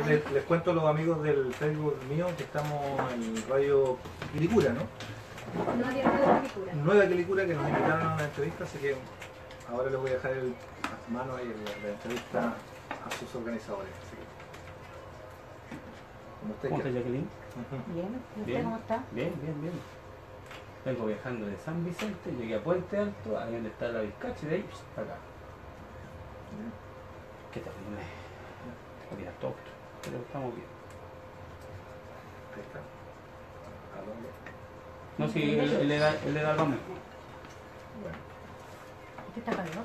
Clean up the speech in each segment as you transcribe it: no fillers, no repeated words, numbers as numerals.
Les cuento a los amigos del Facebook mío que estamos en Radio Quilicura, ¿no? Nueva Quilicura, que nos invitaron a una entrevista, así que ahora les voy a dejar las manos y la entrevista a sus organizadores. Así que, ¿Cómo está Jacqueline? Bien, ¿y usted Bien. cómo está? Bien. Vengo viajando de San Vicente, llegué a Puente Alto, ahí donde está la Vizcacha, y de ahí para acá. Qué terrible. Había todo, pero estamos bien. ahí está. ¿A dónde? No, sí, él le da el nombre. Bueno. Usted está para el otro,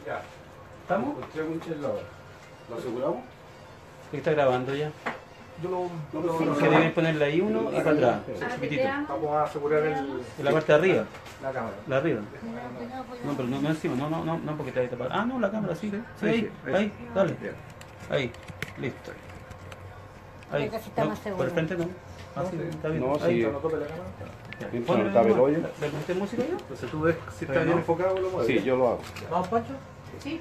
Ya, ¿Estamos? encontré un chelador. ¿Lo aseguramos? Está grabando ya. Yo lo Que deben ponerle ahí uno y para atrás. Chiquitito. vamos a asegurar En la parte de arriba. la cámara. La de arriba. No, pero no encima, no porque está ahí tapado. Ah, no, la cámara sí, sí, ahí, dale. Bien. Ahí, listo. Ahí, Ya casi está no, más seguro. por el frente no. Ah, sí, No, sí. está bien. No, Ahí. sí. No tope la cámara. Ya. Mientras Ponle no tape el nomás. hoyo. ¿Le pusiste música ya? Entonces tú ves si está Pero bien no. enfocado o lo mueves. Sí, yo lo hago. ¿Vamos, Pancho? Sí,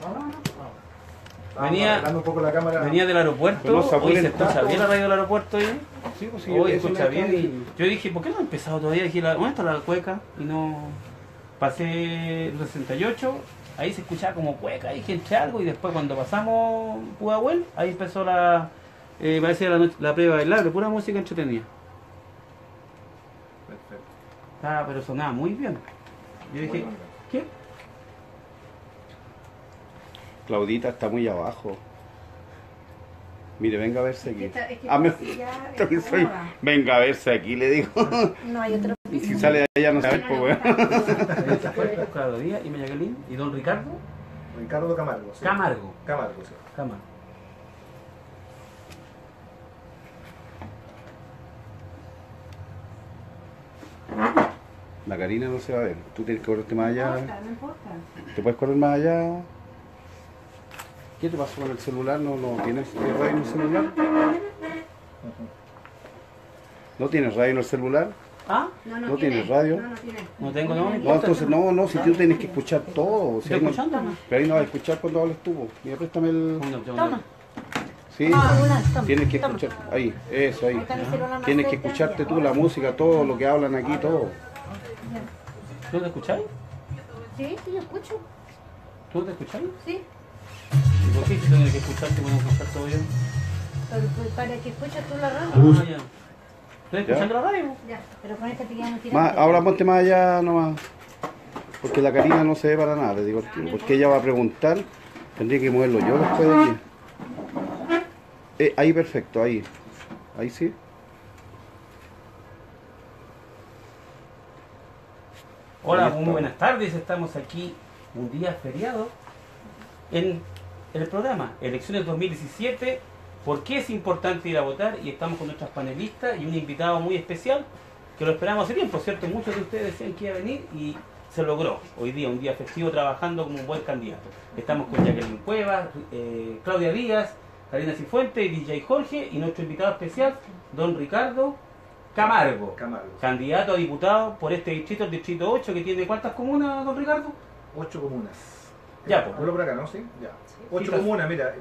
Venía- arreglando un poco la cámara. Venía del aeropuerto, Pero no se hoy apuren se escucha tanto. bien la radio del aeropuerto ahí. Sí, pues sí, Hoy eso escucha me bien está- y yo dije, ¿por qué no ha empezado todavía? Dije, ¿dónde está la cueca? Y no... Pasé el 68, ahí se escuchaba como cueca, dije, entre algo, y después cuando pasamos Pudahuel, ahí empezó parece la prueba bailable, pura música entretenida. Perfecto. Pero sonaba muy bien. Yo dije, Bueno, ¿qué? Claudita está muy abajo. Mire, venga a verse aquí. Es que Ah, me- ya También es soy- cómoda. Venga a verse aquí, le digo. No hay otro Y piso. si sale de allá no sabe, pues weón. Se fue Claudio Díaz y Jacqueline y don Ricardo Ricardo Camargo. ¿sí? Camargo. Camargo, sí. Camargo. La Karina no se va a ver. Tú tienes que correrte más No allá. importa, no importa. ¿Te puedes correr más allá? ¿Qué te pasó con el celular? ¿No tienes radio en el celular? ¿No tienes radio en el celular? ¿Ah? ¿No tienes radio? No tiene. No tengo, no, No, importa. entonces no, si tú tienes que escuchar todo. Si ¿Estoy ahí no- escuchando? pero ahí no vas a escuchar cuando hables tú. Mira, préstame el... Toma. Sí, Celular, toma. tienes que Toma. escuchar. Ahí, eso, ahí. Ahí está mi celular más Tienes que cerca. escucharte tú la música, todo lo que hablan aquí, todo. ¿Tú te escucháis? Sí, sí, yo escucho. ¿Tú te escucháis? Sí. ¿Y por qué si tienes que escucharte cuando escuchar todo bien? Pero pues, para que escuches tú la radio. Ah, ya. ¿Estás escuchando la radio? Ya, pero con esta te quedan Más, ahora ponte más allá nomás. Porque la Karina no se ve para nada, le digo al tiro. Porque ella va a preguntar, tendría que moverlo yo después de aquí. Ahí perfecto, ahí. Ahí sí. Hola, Ahí muy está. buenas tardes. Estamos aquí un día feriado en el programa Elecciones 2017. ¿Por qué es importante ir a votar? Y estamos con nuestras panelistas y un invitado muy especial que lo esperamos hace tiempo, ¿cierto? Muchos de ustedes decían que iba a venir y se logró. Hoy día, un día festivo, trabajando como un buen candidato. Estamos con Jacqueline Cuevas, Claudia Díaz, Karina Cifuentes, DJ Jorge y nuestro invitado especial, don Ricardo Camargo. Camargo. Candidato a diputado por este distrito, el distrito 8, que tiene ¿cuántas comunas, don Ricardo? 8 comunas. Ya, pues. Vuelvo por acá, ¿no? Sí, ya. 8 Sí, comunas, mira,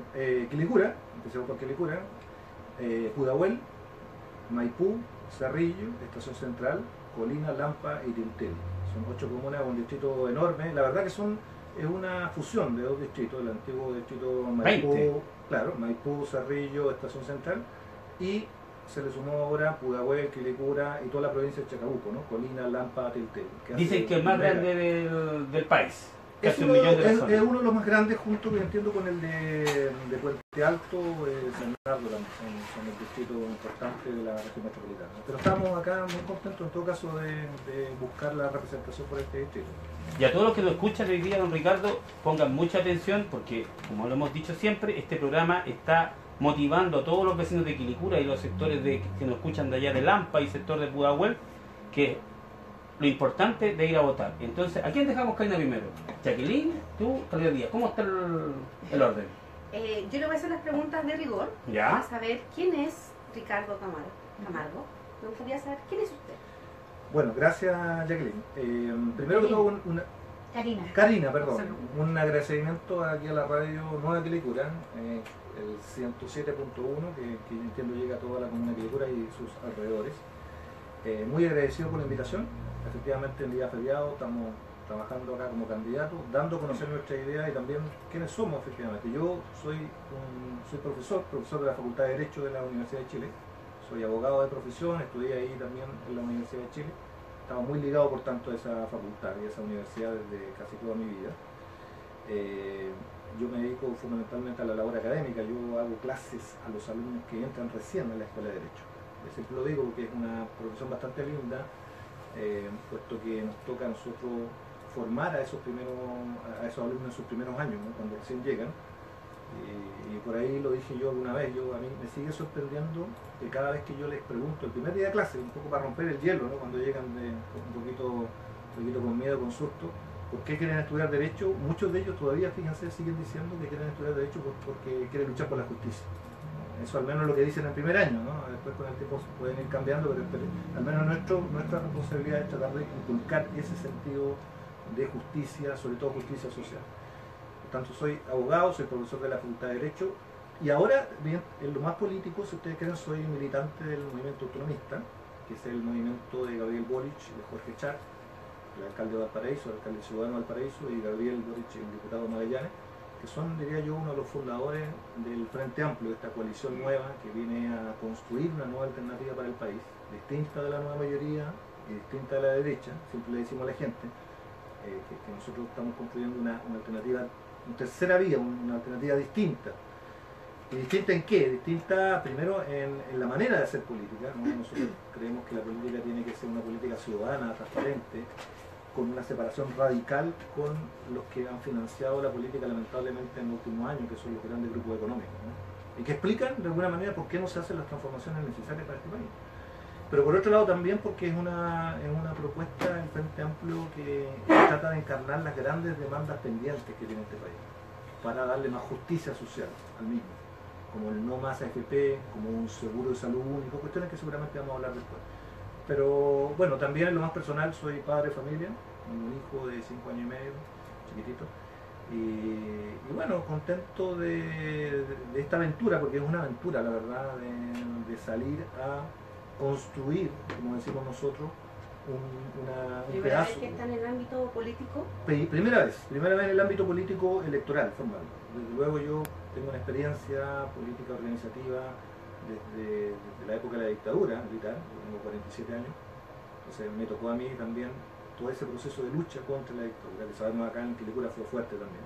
Quilicura, empecemos por Quilicura, Pudahuel, Maipú, Cerrillo, Estación Central, Colina, Lampa y Tiltel. Son 8 comunas, un distrito enorme. La verdad que es una fusión de dos distritos, el antiguo distrito Maipú, 20. claro, Maipú, Cerrillo, Estación Central, y se le sumó ahora Pudahuel, Quilicura y toda la provincia de Chacabuco, ¿no? Colina, Lampa, Tiltel. Dicen que es el más grande del país. Es Casi uno, un millón de es personas. uno de los más grandes, junto que entiendo con el de Puente Alto, San Bernardo también, son el distrito importante de la región metropolitana. Pero estamos acá muy contentos en todo caso de buscar la representación por este distrito. Y a todos los que lo escuchan hoy día, don Ricardo, pongan mucha atención porque, como lo hemos dicho siempre, este programa está motivando a todos los vecinos de Quilicura y los sectores que nos escuchan de allá de Lampa y sector de Pudahuel, que lo importante de ir a votar. Entonces, ¿a quién dejamos Karina primero? Jacqueline, tú, Claudia Díaz. ¿Cómo está el orden? Yo le voy a hacer las preguntas de rigor ¿Ya? para saber quién es Ricardo Camargo. Me gustaría saber quién es usted. Bueno, gracias Jacqueline. Primero que todo, Karina, perdón. Un agradecimiento aquí a la radio Nueva Quilicura, el 107.1, que yo entiendo llega a toda la comuna de Quilicura y sus alrededores. Muy agradecido por la invitación. Efectivamente, el día feriado estamos trabajando acá como candidatos, dando a conocer nuestra idea y también quiénes somos, efectivamente. Yo soy profesor de la Facultad de Derecho de la Universidad de Chile. Soy abogado de profesión, estudié ahí también en la Universidad de Chile. Estaba muy ligado, por tanto, a esa facultad y a esa universidad desde casi toda mi vida. Yo me dedico fundamentalmente a la labor académica. Yo hago clases a los alumnos que entran recién a la Escuela de Derecho. Siempre lo digo porque es una profesión bastante linda, puesto que nos toca a nosotros formar a esos alumnos en sus primeros años, ¿no? Cuando recién llegan. Y por ahí lo dije yo alguna vez, a mí me sigue sorprendiendo que cada vez que yo les pregunto, el primer día de clase, un poco para romper el hielo, ¿no? Cuando llegan un poquito con miedo, con susto, ¿por qué quieren estudiar Derecho? Muchos de ellos todavía, fíjense, siguen diciendo que quieren estudiar Derecho porque quieren luchar por la justicia. Eso al menos es lo que dicen en el primer año, ¿no? Después con el tiempo pueden ir cambiando, pero al menos nuestra responsabilidad es tratar de inculcar ese sentido de justicia, sobre todo justicia social. Por tanto, soy abogado, soy profesor de la Facultad de Derecho y ahora, bien, en lo más político, si ustedes quieren, soy militante del movimiento autonomista, que es el movimiento de Gabriel Boric, de Jorge Char, el alcalde de Valparaíso, el alcalde ciudadano de Valparaíso, y Gabriel Boric, el diputado de Magallanes, que son, diría yo, uno de los fundadores del Frente Amplio, de esta coalición nueva que viene a construir una nueva alternativa para el país, distinta de la nueva mayoría y distinta de la derecha. Siempre le decimos a la gente que nosotros estamos construyendo una alternativa, una tercera vía, una alternativa distinta. ¿Y distinta en qué? Distinta primero en la manera de hacer política, ¿no? Nosotros creemos que la política tiene que ser una política ciudadana, transparente, con una separación radical con los que han financiado la política lamentablemente en los últimos años, que son los grandes grupos económicos, ¿no? Y que explican de alguna manera por qué no se hacen las transformaciones necesarias para este país. Pero por otro lado también porque es una propuesta del Frente Amplio que trata de encarnar las grandes demandas pendientes que tiene este país, para darle más justicia social al mismo, como el no más AFP, como un seguro de salud único, cuestiones que seguramente vamos a hablar después. Pero bueno, también en lo más personal soy padre de familia, un hijo de 5 años y medio, chiquitito, y bueno, contento de esta aventura, porque es una aventura, la verdad, de salir a construir, como decimos nosotros, un ¿Primera vez pedazo. que está en el ámbito político? Primera vez en el ámbito político electoral formal. Desde luego yo tengo una experiencia política organizativa desde la época de la dictadura militar, yo tengo 47 años, entonces me tocó a mí también todo ese proceso de lucha contra la dictadura, que sabemos acá en Quilicura fue fuerte también.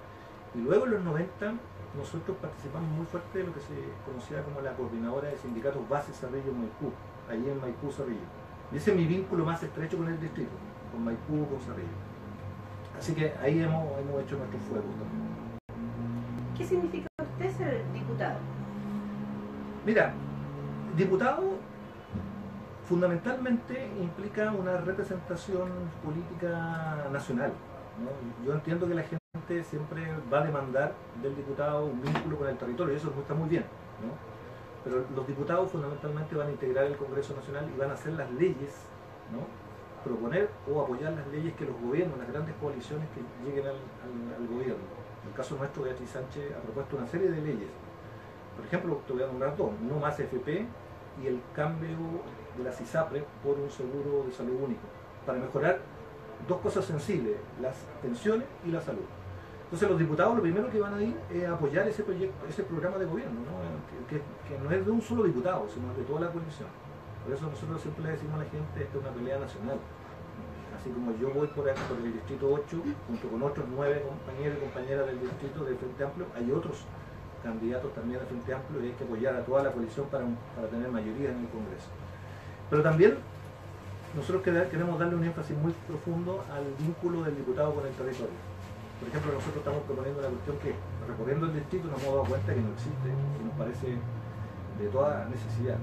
Y luego en los 90 nosotros participamos muy fuerte de lo que se conocía como la coordinadora de sindicatos base Cerrillo Maipú, allí en Maipú Cerrillo. Y ese es mi vínculo más estrecho con el distrito, con Maipú, con Cerrillo. Así que ahí hemos hecho nuestro fuego también. ¿Qué significa usted ser diputado? Mira, diputado fundamentalmente implica una representación política nacional, ¿no? Yo entiendo que la gente siempre va a demandar del diputado un vínculo con el territorio, y eso está muy bien, ¿no? Pero los diputados fundamentalmente van a integrar el Congreso Nacional y van a hacer las leyes, ¿no? Proponer o apoyar las leyes que los gobiernos, las grandes coaliciones que lleguen al gobierno. En el caso nuestro, Beatriz Sánchez ha propuesto una serie de leyes. Por ejemplo, te voy a nombrar dos: no más FP y el cambio de la CISAPRE por un seguro de salud único, para mejorar dos cosas sensibles: las pensiones y la salud. Entonces los diputados lo primero que van a ir es apoyar ese proyecto, ese programa de gobierno, ¿no? Que no es de un solo diputado, sino de toda la coalición. Por eso nosotros siempre le decimos a la gente, esta es una pelea nacional. Así como yo voy por el distrito 8, junto con otros 9 compañeros y compañeras del distrito del Frente Amplio, hay otros candidatos también del Frente Amplio y hay que apoyar a toda la coalición para tener mayoría en el Congreso. Pero también nosotros queremos darle un énfasis muy profundo al vínculo del diputado con el territorio. Por ejemplo, nosotros estamos proponiendo una cuestión que, recorriendo el distrito, nos hemos dado cuenta que no existe y nos parece de toda necesidad.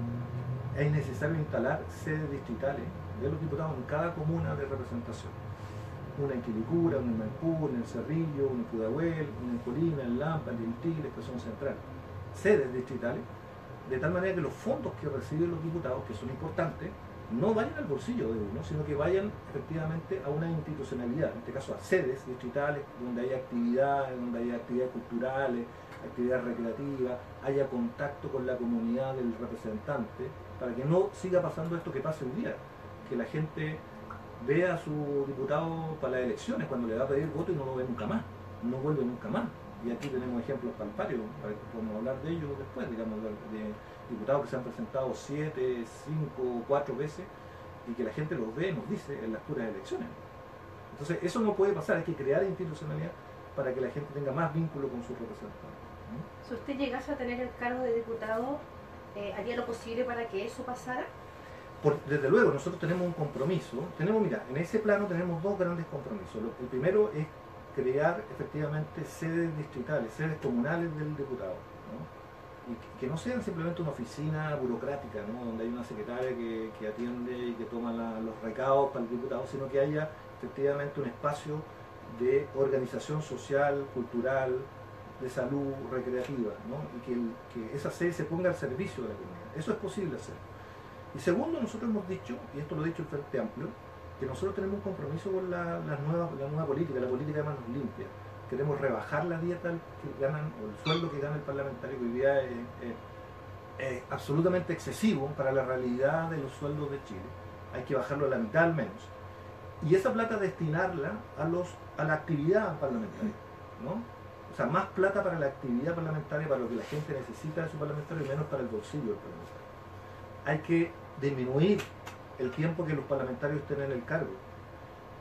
Es necesario instalar sedes distritales de los diputados en cada comuna de representación. Una en Quilicura, una en Maipú, una en Cerrillo, una en Pudahuel, una en Colina, en Lampa, en Liltil, Estación Central. Sedes distritales, de tal manera que los fondos que reciben los diputados, que son importantes, no vayan al bolsillo de uno, sino que vayan efectivamente a una institucionalidad, en este caso a sedes distritales, donde haya actividades, culturales, actividades recreativas, haya contacto con la comunidad del representante, para que no siga pasando esto que pasa hoy día, que la gente ve a su diputado para las elecciones cuando le va a pedir voto y no lo ve nunca más, no vuelve nunca más. Y aquí tenemos ejemplos palparios, podemos hablar de ellos después, digamos, de diputados que se han presentado 7, 5, 4 veces y que la gente los ve y nos dice en las puras elecciones. Entonces eso no puede pasar, hay que crear institucionalidad para que la gente tenga más vínculo con sus representantes. Si usted llegase a tener el cargo de diputado, ¿haría lo posible para que eso pasara? Desde luego, nosotros tenemos un compromiso, mira, en ese plano tenemos dos grandes compromisos. El primero es crear efectivamente sedes distritales, sedes comunales del diputado, ¿no? Y que no sean simplemente una oficina burocrática, ¿no? Donde hay una secretaria que atiende y que toma los recados para el diputado, sino que haya efectivamente un espacio de organización social, cultural, de salud, recreativa, ¿no? Y que esa sede se ponga al servicio de la comunidad. Eso es posible hacer. Y segundo, nosotros hemos dicho, y esto lo ha dicho el Frente Amplio, que nosotros tenemos un compromiso con la nueva política, la política de manos limpias. Queremos rebajar la dieta que ganan, o el sueldo que gana el parlamentario, que hoy día es absolutamente excesivo para la realidad de los sueldos de Chile. Hay que bajarlo a la mitad al menos. Y esa plata destinarla a la actividad parlamentaria, ¿no? O sea, más plata para la actividad parlamentaria, para lo que la gente necesita de su parlamentario, y menos para el bolsillo del parlamentario. Hay que disminuir el tiempo que los parlamentarios estén en el cargo.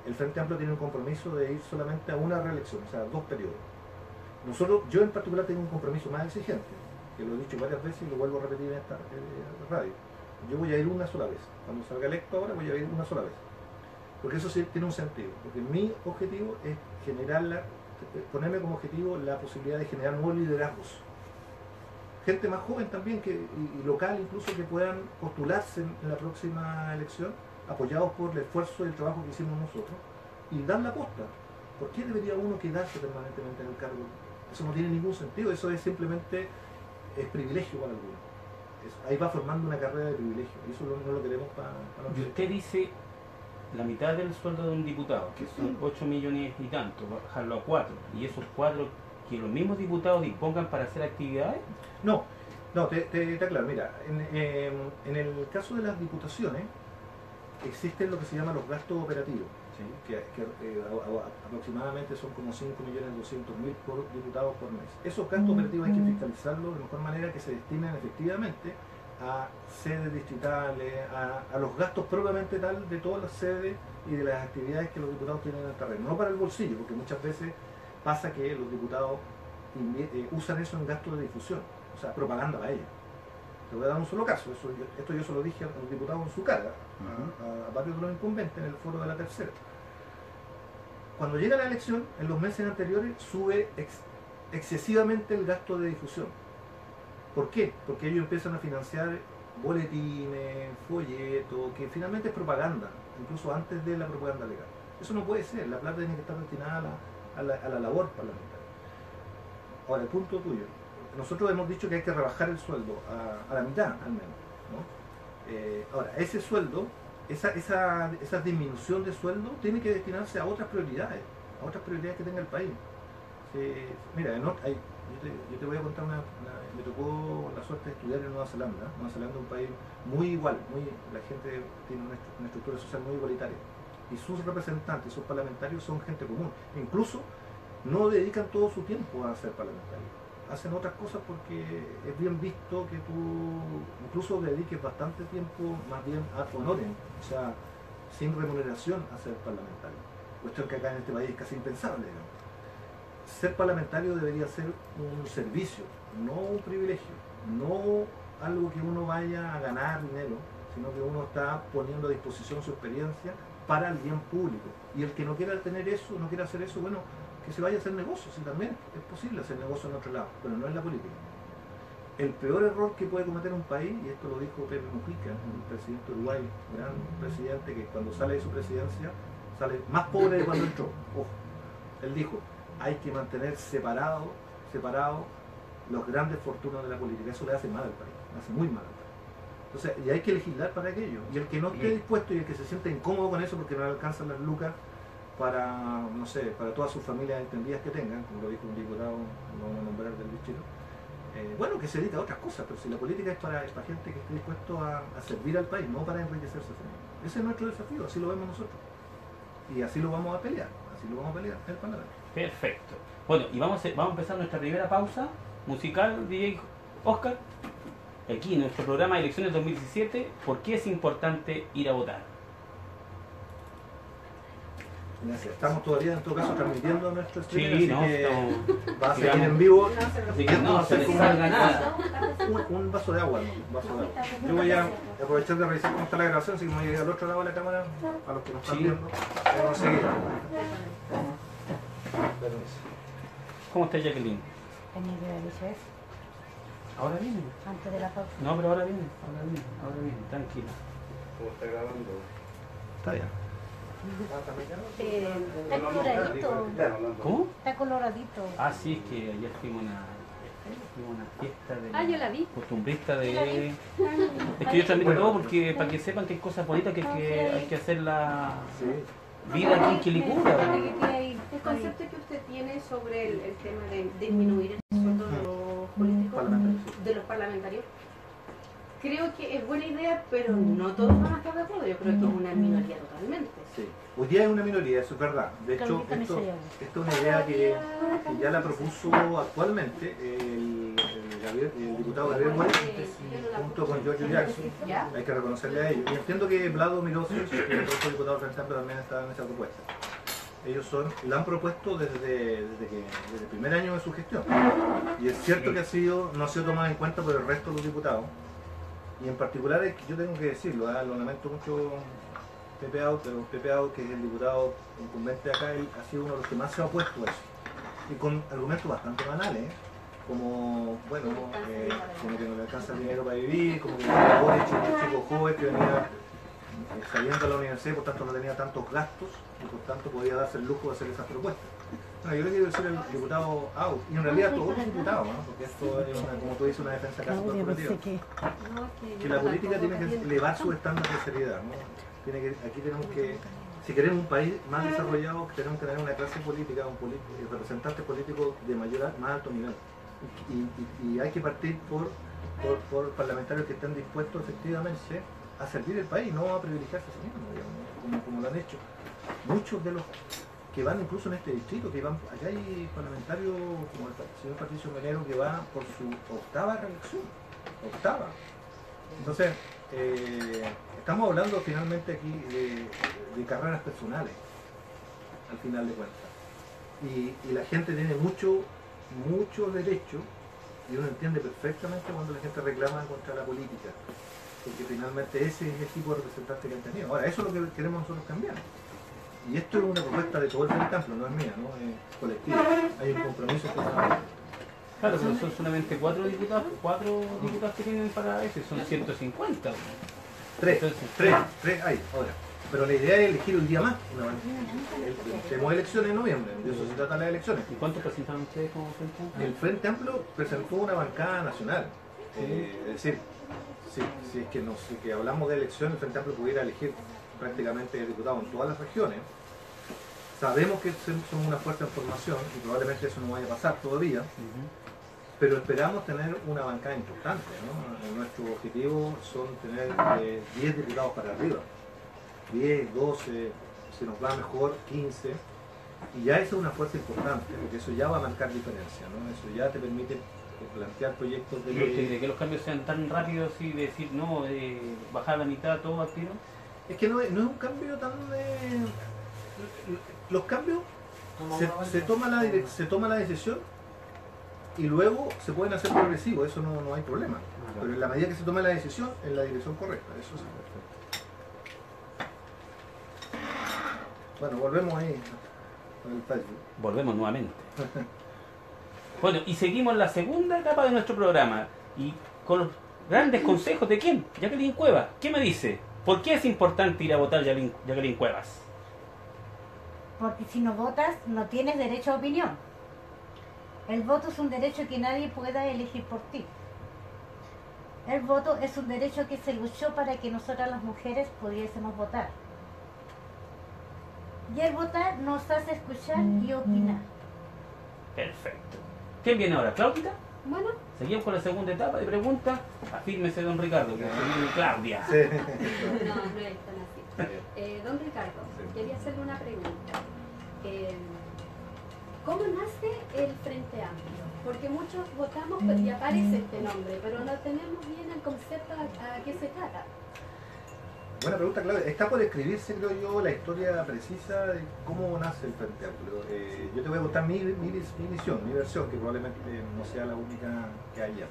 El Frente Amplio tiene un compromiso de ir solamente a una reelección, o sea, 2 periodos. Yo en particular tengo un compromiso más exigente, que lo he dicho varias veces y lo vuelvo a repetir en esta radio. Yo voy a ir una sola vez. Cuando salga electo ahora voy a ir una sola vez. Porque eso sí tiene un sentido. Porque mi objetivo es ponerme como objetivo la posibilidad de generar nuevos liderazgos. Gente más joven también, y local incluso, que puedan postularse en la próxima elección, apoyados por el esfuerzo y el trabajo que hicimos nosotros, y dar la posta. ¿Por qué debería uno quedarse permanentemente en el cargo? Eso no tiene ningún sentido, eso es simplemente privilegio para algunos. Ahí va formando una carrera de privilegio, y eso no lo queremos para Y usted dice la mitad del sueldo de un diputado, que son 8 millones y tanto, bajarlo a 4, y esos 4 que los mismos diputados dispongan para hacer actividades. No, te aclaro, mira, en el caso de las diputaciones existen lo que se llama los gastos operativos, ¿sí? que aproximadamente son como 5.200.000 por diputado por mes. Esos gastos operativos hay que fiscalizarlos de mejor manera, que se destinen efectivamente a sedes distritales, a los gastos propiamente tal de todas las sedes y de las actividades que los diputados tienen en el terreno, no para el bolsillo, porque muchas veces pasa que los diputados usan eso en gastos de difusión, o sea, propaganda para ellos. Te voy a dar un solo caso, esto yo se lo dije a los diputados en su cara, a varios de los incumbentes en el foro de la tercera. Cuando llega la elección, en los meses anteriores sube excesivamente el gasto de difusión. ¿Por qué? Porque ellos empiezan a financiar boletines, folletos, que finalmente es propaganda, incluso antes de la propaganda legal. Eso no puede ser, la plata tiene que estar destinada a la labor parlamentaria. Ahora, el punto tuyo. Nosotros hemos dicho que hay que rebajar el sueldo a la mitad, al menos, ¿no? Ahora, ese sueldo, esa disminución de sueldo tiene que destinarse a otras prioridades que tenga el país. Mira, yo te voy a contar me tocó la suerte de estudiar en Nueva Zelanda. Nueva Zelanda es un país muy igual, la gente tiene una estructura social muy igualitaria. Y sus representantes, sus parlamentarios son gente común. Incluso no dedican todo su tiempo a ser parlamentarios. Hacen otras cosas porque es bien visto que tú incluso dediques bastante tiempo más bien ad honorem, o sea, sin remuneración a ser parlamentario. Cuestión que acá en este país es casi impensable, ¿no? Ser parlamentario debería ser un servicio, no un privilegio, no algo que uno vaya a ganar dinero, sino que uno está poniendo a disposición su experiencia para el bien público. Y el que no quiera tener eso, no quiera hacer eso, bueno, que se vaya a hacer negocios, y también es posible hacer negocios en otro lado, pero no en la política. El peor error que puede cometer un país, y esto lo dijo Pepe Mujica, el presidente de Uruguay, gran presidente, que cuando sale de su presidencia sale más pobre de cuando entró. Ojo, él dijo, hay que mantener separados los grandes fortunas de la política. Eso le hace mal al país, le hace muy mal al país. Entonces, y hay que legislar para aquello. Y el que no esté dispuesto y el que se siente incómodo con eso porque no le alcanzan las lucas para, no sé, para todas sus familias entendidas que tengan, como lo dijo un diputado, no vamos a nombrar del distrito, bueno, que se dedica a otras cosas, pero si la política es para gente que esté dispuesto a servir al país, no para enriquecerse. Ese es nuestro desafío, así lo vemos nosotros. Y así lo vamos a pelear, en el Parlamento. Perfecto. Bueno, y vamos a empezar nuestra primera pausa musical, DJ Oscar. Aquí en nuestro programa de elecciones 2017, ¿por qué es importante ir a votar? Gracias. Estamos todavía en todo caso transmitiendo nuestro streaming, Sí, así no, que estamos, va a seguir en vivo. así que no se les salga nada. Un vaso de agua, ¿no? Un vaso de agua. Yo voy a aprovechar de revisar cómo está la grabación, así que me voy a ir al otro lado de la cámara, a los que nos están Sí. viendo. Vamos a seguir. Permiso. ¿Cómo está Jacqueline? Tenía que haber dicho eso Ahora viene. antes de la pausa. No, pero ahora viene, tranquila. ¿Cómo está grabando? Está bien. Está coloradito. ¿Cómo? Está coloradito. Ah, sí, es que ayer fuimos a una fiesta de Ah, yo la vi. costumbrista de... Es que yo transmito todo porque para que sepan que hay cosas bonitas que hay que hacer la Sí. vida aquí en Quilicura. El concepto que usted tiene sobre el tema de disminuir el sueldo de los políticos, de los parlamentarios, creo que es buena idea, pero no todos van a estar de acuerdo. Yo creo que es una minoría totalmente. Sí. Hoy día es una minoría, eso es verdad. De hecho, Claudita esto Miseria. es una idea que ya la propuso actualmente el diputado Gabriel Moreno, junto con Giorgio Jackson. ¿Ya? Hay que reconocerle a ellos. Y entiendo que Vlado Milosic, que es otro diputado del Frente Amplio, también está en esa propuesta. Ellos la han propuesto desde el primer año de su gestión. Y es cierto que no ha sido tomada en cuenta por el resto de los diputados. Y en particular, yo tengo que decirlo, lo lamento mucho, Pepe Out, pero Pepe Out, que es el diputado incumbente acá, él ha sido uno de los que más se ha opuesto a eso. Y con argumentos bastante banales, como, bueno, como que no le alcanza el dinero para vivir, como que era Boric, un chico joven que venía saliendo a la universidad y por tanto no tenía tantos gastos y por tanto podía darse el lujo de hacer esas propuestas. Bueno, yo le quiero decir al diputado Out, y en realidad a todos los diputados, ¿no? Porque esto es, como tú dices, una defensa casi corporativa, que la política tiene que elevar su estándar de seriedad, ¿no? Aquí tenemos que, si queremos un país más desarrollado, tenemos que tener una clase política, representantes políticos de más alto nivel. Y hay que partir por parlamentarios que estén dispuestos efectivamente a servir el país, no a privilegiarse a sí mismos, digamos, como lo han hecho muchos de los que van incluso en este distrito, que van, allá hay parlamentarios como el señor Patricio Melero que va por su octava reelección, Entonces, estamos hablando finalmente aquí de carreras personales, al final de cuentas. Y la gente tiene mucho derecho, y uno entiende perfectamente cuando la gente reclama contra la política, porque finalmente ese es el tipo de representante que han tenido. Ahora, eso es lo que queremos nosotros cambiar. Y esto es una propuesta de todo el Frente Amplio, no es mía, ¿no? Es colectiva. Hay un compromiso que Claro, pero son solamente cuatro diputados que tienen para eso, son 150. Tres hay, ahora. Pero la idea es elegir un día más. Tenemos elecciones en noviembre, de eso se tratan las elecciones. ¿Y cuántos presentaron ustedes como Frente Amplio? El Frente Amplio presentó una bancada nacional. Es decir, si es que hablamos de elecciones, el Frente Amplio pudiera elegir prácticamente diputados en todas las regiones. Sabemos que somos una fuerza en formación y probablemente eso no vaya a pasar todavía, pero esperamos tener una bancada importante, ¿no? Nuestro objetivo son tener 10 diputados para arriba, 10, 12, si nos va mejor 15, y ya esa es una fuerza importante, porque eso ya va a marcar diferencia, ¿no? Eso ya te permite plantear proyectos de ley. De que los cambios sean tan rápidos y decir no, bajar la mitad todo al tiro. Es que no es un cambio tan... los cambios se toma la decisión y luego se pueden hacer progresivos, eso no hay problema. Pero en la medida que se tome la decisión, en la dirección correcta, eso sí. Bueno, volvemos ahí con el Facebook. Volvemos nuevamente. Bueno, y seguimos la segunda etapa de nuestro programa. Y con los grandes consejos de quién? Jacqueline Cuevas. ¿Qué me dice? ¿Por qué es importante ir a votar, Jacqueline Cuevas? Porque si no votas, no tienes derecho a opinión. El voto es un derecho que nadie pueda elegir por ti. El voto es un derecho que se luchó para que nosotras las mujeres pudiésemos votar. Y el votar nos hace escuchar y opinar. Perfecto. ¿Quién viene ahora? ¿Claudita? Bueno, Seguimos con la segunda etapa de preguntas. Afírmese, don Ricardo, que se viene Claudia. Sí. no es tan así. Don Ricardo, quería hacerle una pregunta. ¿Cómo nace el Frente Amplio? Porque muchos votamos y aparece este nombre, pero no tenemos bien el concepto a qué se trata. Buena pregunta, Claudia. Está por escribirse, creo yo, la historia precisa de cómo nace el Frente Amplio. Yo te voy a contar mi visión, mi versión, que probablemente no sea la única que haya.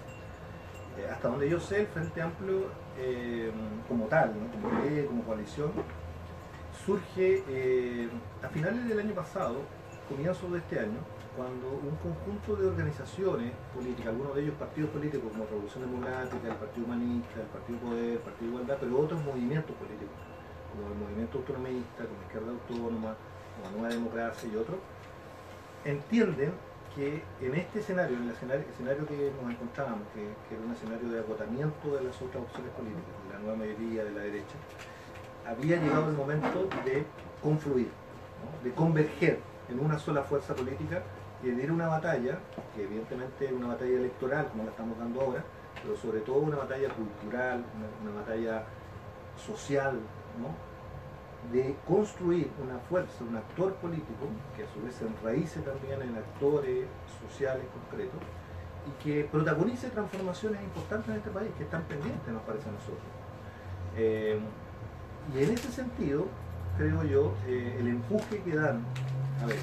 Hasta donde yo sé, el Frente Amplio, como tal, ¿no? Como ley, como coalición, surge a finales del año pasado, comienzo de este año, cuando un conjunto de organizaciones políticas, algunos de ellos partidos políticos como Revolución Democrática, el Partido Humanista, el Partido Poder, el Partido Igualdad, pero otros movimientos políticos, como el Movimiento Autonomista, como Izquierda Autónoma, como Nueva Democracia y otros, entienden que en este escenario, en el escenario que nos encontrábamos, que era un escenario de agotamiento de las otras opciones políticas, de la nueva mayoría de la derecha, había llegado el momento de confluir, ¿no? De converger en una sola fuerza política y de ir a una batalla, que evidentemente es una batalla electoral, como la estamos dando ahora, pero sobre todo una batalla cultural, una batalla social, ¿no? De construir una fuerza, un actor político, que a su vez se enraíce también en actores sociales concretos, y que protagonice transformaciones importantes en este país, que están pendientes, nos parece a nosotros. Y en ese sentido, creo yo, el empuje que dan, a ver,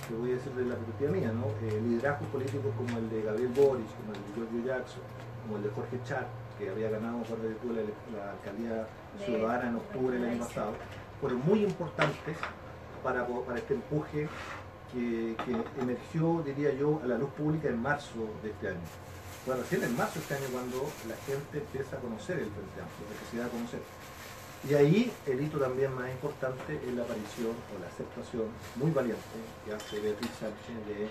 te voy a decir de la perspectiva mía, ¿no? Liderazgos políticos como el de Gabriel Boric, como el de Giorgio Jackson, como el de Jorge Char, que había ganado por la alcaldía ciudadana en octubre del año pasado, fueron muy importantes para este empuje que emergió, diría yo, a la luz pública en marzo de este año. Fue recién en marzo de este año cuando la gente empieza a conocer el Frente Amplio, la necesidad de conocer. Y ahí el hito también más importante es la aparición o la aceptación muy valiente que hace Beatriz Sánchez de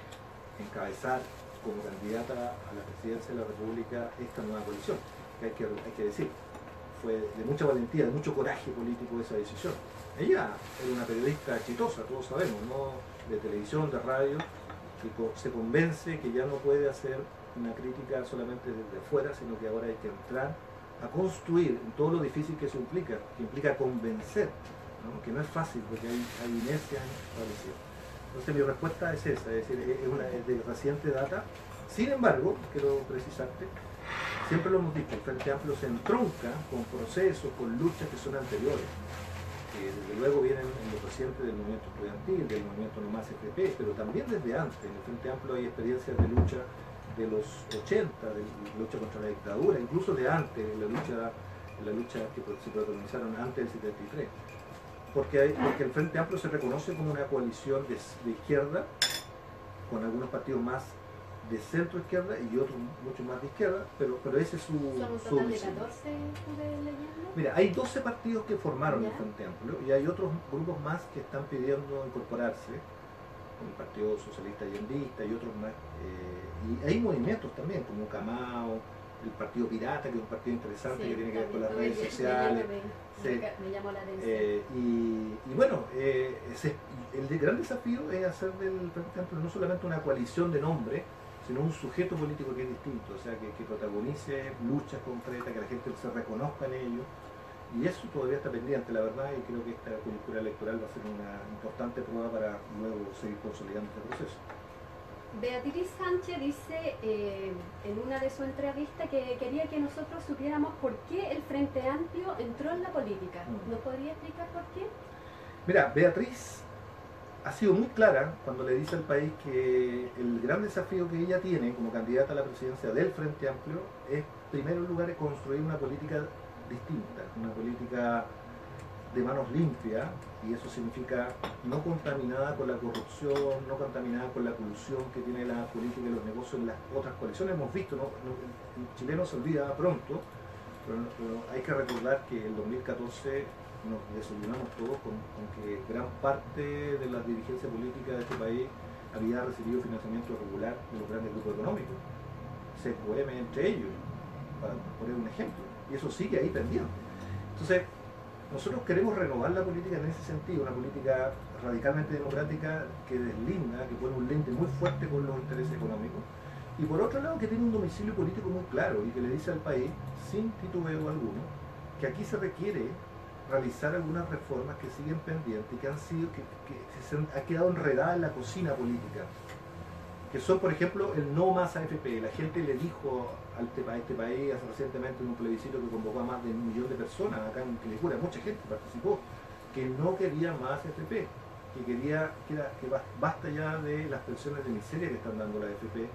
encabezar como candidata a la presidencia de la República esta nueva coalición, que hay que decir, fue de mucha valentía, de mucho coraje político esa decisión. Ella era una periodista exitosa, todos sabemos, ¿no? De televisión, de radio, que se convence que ya no puede hacer una crítica solamente desde afuera, sino que ahora hay que entrar a construir en todo lo difícil que eso implica, que implica convencer, ¿no? Que no es fácil porque hay inercias establecidas. Entonces mi respuesta es esa, es decir, es de reciente data. Sin embargo, quiero precisarte, siempre lo hemos dicho, el Frente Amplio se entronca con procesos, con luchas que son anteriores, que desde luego vienen en lo reciente del movimiento estudiantil, del movimiento No Más FP, pero también desde antes. En el Frente Amplio hay experiencias de lucha de los 80, de lucha contra la dictadura, incluso de antes, la lucha que se protagonizaron antes del 73. Porque el Frente Amplio se reconoce como una coalición de izquierda, con algunos partidos más de centro izquierda y otros mucho más de izquierda, pero ese es su ¿Son un total de visión. 14, pude leyendo? Mira, hay 12 partidos que formaron ¿Ya? el Frente Amplio y hay otros grupos más que están pidiendo incorporarse, como el Partido Socialista Allendista y otros más. Y hay movimientos también, como Camao, el Partido Pirata, que es un partido interesante que tiene que ver con las redes sociales. Me llamó la atención. Y bueno, el gran desafío es hacer del Frente Amplio no solamente una coalición de nombre, sino un sujeto político que es distinto, o sea, que protagonice luchas concretas, que la gente se reconozca en ello. Y eso todavía está pendiente, la verdad, y creo que esta coyuntura electoral va a ser una importante prueba para luego seguir consolidando este proceso. Beatriz Sánchez dice en una de sus entrevistas que quería que nosotros supiéramos por qué el Frente Amplio entró en la política. ¿Nos podría explicar por qué? Mira, Beatriz ha sido muy clara cuando le dice al país que el gran desafío que ella tiene como candidata a la presidencia del Frente Amplio es, en primer lugar, construir una política distinta, una política de manos limpias, y eso significa no contaminada con la corrupción, no contaminada con la colusión que tiene la política y los negocios en las otras coaliciones. Hemos visto, el chileno se olvida pronto, pero hay que recordar que en el 2014 nos desayunamos todos con que gran parte de la dirigencia política de este país había recibido financiamiento regular de los grandes grupos económicos, CQM entre ellos. para poner un ejemplo, y eso sigue ahí pendiente. Entonces, nosotros queremos renovar la política en ese sentido, una política radicalmente democrática que deslinda, que pone un lente muy fuerte con los intereses económicos, y por otro lado que tiene un domicilio político muy claro y que le dice al país, sin titubeo alguno, que aquí se requiere realizar algunas reformas que siguen pendientes y que han sido, que se han quedado enredadas en la cocina política, que son, por ejemplo, el no más AFP. La gente le dijo a este país hace recientemente en un plebiscito que convocó a más de 1 millón de personas acá en Quilicura, mucha gente participó, que no quería más AFP, que quería que basta ya de las pensiones de miseria que están dando la AFP.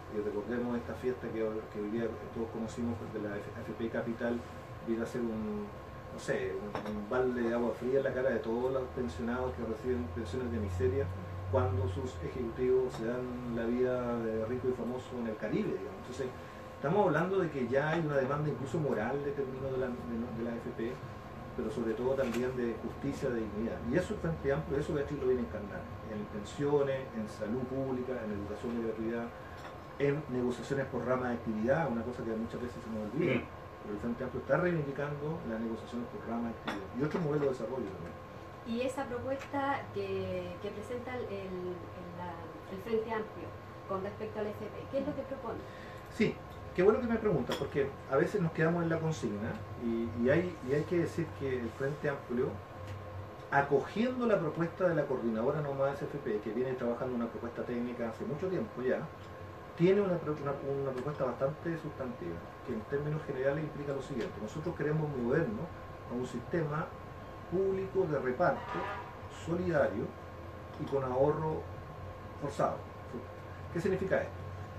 Y recordemos esta fiesta que hoy día todos conocimos de la AFP Capital, viene a ser un balde de agua fría en la cara de todos los pensionados que reciben pensiones de miseria cuando sus ejecutivos se dan la vida de rico y famoso en el Caribe, digamos. Entonces, estamos hablando de que ya hay una demanda incluso moral de términos de la AFP, pero sobre todo también de justicia, de dignidad. Y eso el Frente Amplio, eso Beatriz lo viene a encarnar, en pensiones, en salud pública, en educación de gratuidad, en negociaciones por rama de actividad, una cosa que muchas veces se nos olvida, pero el Frente Amplio está reivindicando las negociaciones por rama de actividad y otro modelo de desarrollo también. Y esa propuesta que presenta el Frente Amplio con respecto al FP, ¿qué es lo que propone? Sí, qué bueno que me preguntas, porque a veces nos quedamos en la consigna y hay que decir que el Frente Amplio, acogiendo la propuesta de la coordinadora No Más FP, que viene trabajando una propuesta técnica hace mucho tiempo ya, tiene una propuesta bastante sustantiva, que en términos generales implica lo siguiente: nosotros queremos movernos a un sistema público de reparto, solidario y con ahorro forzado. ¿Qué significa esto?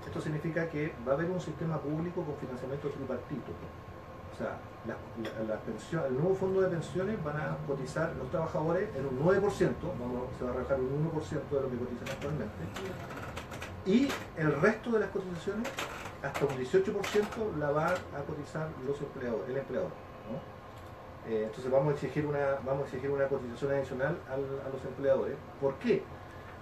Esto significa que va a haber un sistema público con financiamiento tripartito. O sea, el nuevo fondo de pensiones van a cotizar los trabajadores en un 9%, se va a rebajar un 1% de lo que cotizan actualmente, y el resto de las cotizaciones, hasta un 18%, la va a cotizar el empleador, ¿no? Entonces vamos a exigir una cotización adicional a los empleadores. ¿Por qué?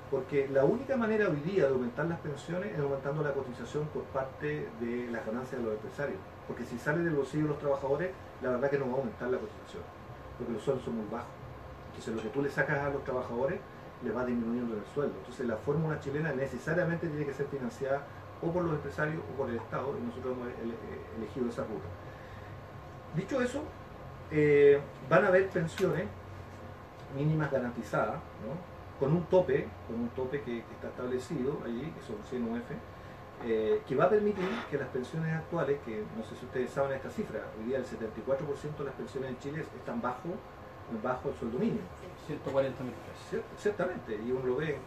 Porque la única manera hoy día de aumentar las pensiones es aumentando la cotización por parte de las ganancias de los empresarios. Porque si sale del bolsillo de los trabajadores, la verdad que no va a aumentar la cotización, porque los sueldos son muy bajos. Entonces lo que tú le sacas a los trabajadores le va disminuyendo el sueldo. Entonces la fórmula chilena necesariamente tiene que ser financiada o por los empresarios o por el Estado, y nosotros hemos elegido esa ruta. Dicho eso, van a haber pensiones mínimas garantizadas, ¿no? con un tope que está establecido allí, que son 100 UF, que va a permitir que las pensiones actuales, que no sé si ustedes saben esta cifra, hoy día el 74% de las pensiones en Chile están bajo el sueldo mínimo. 140.000 pesos. Ciertamente, y uno lo ve,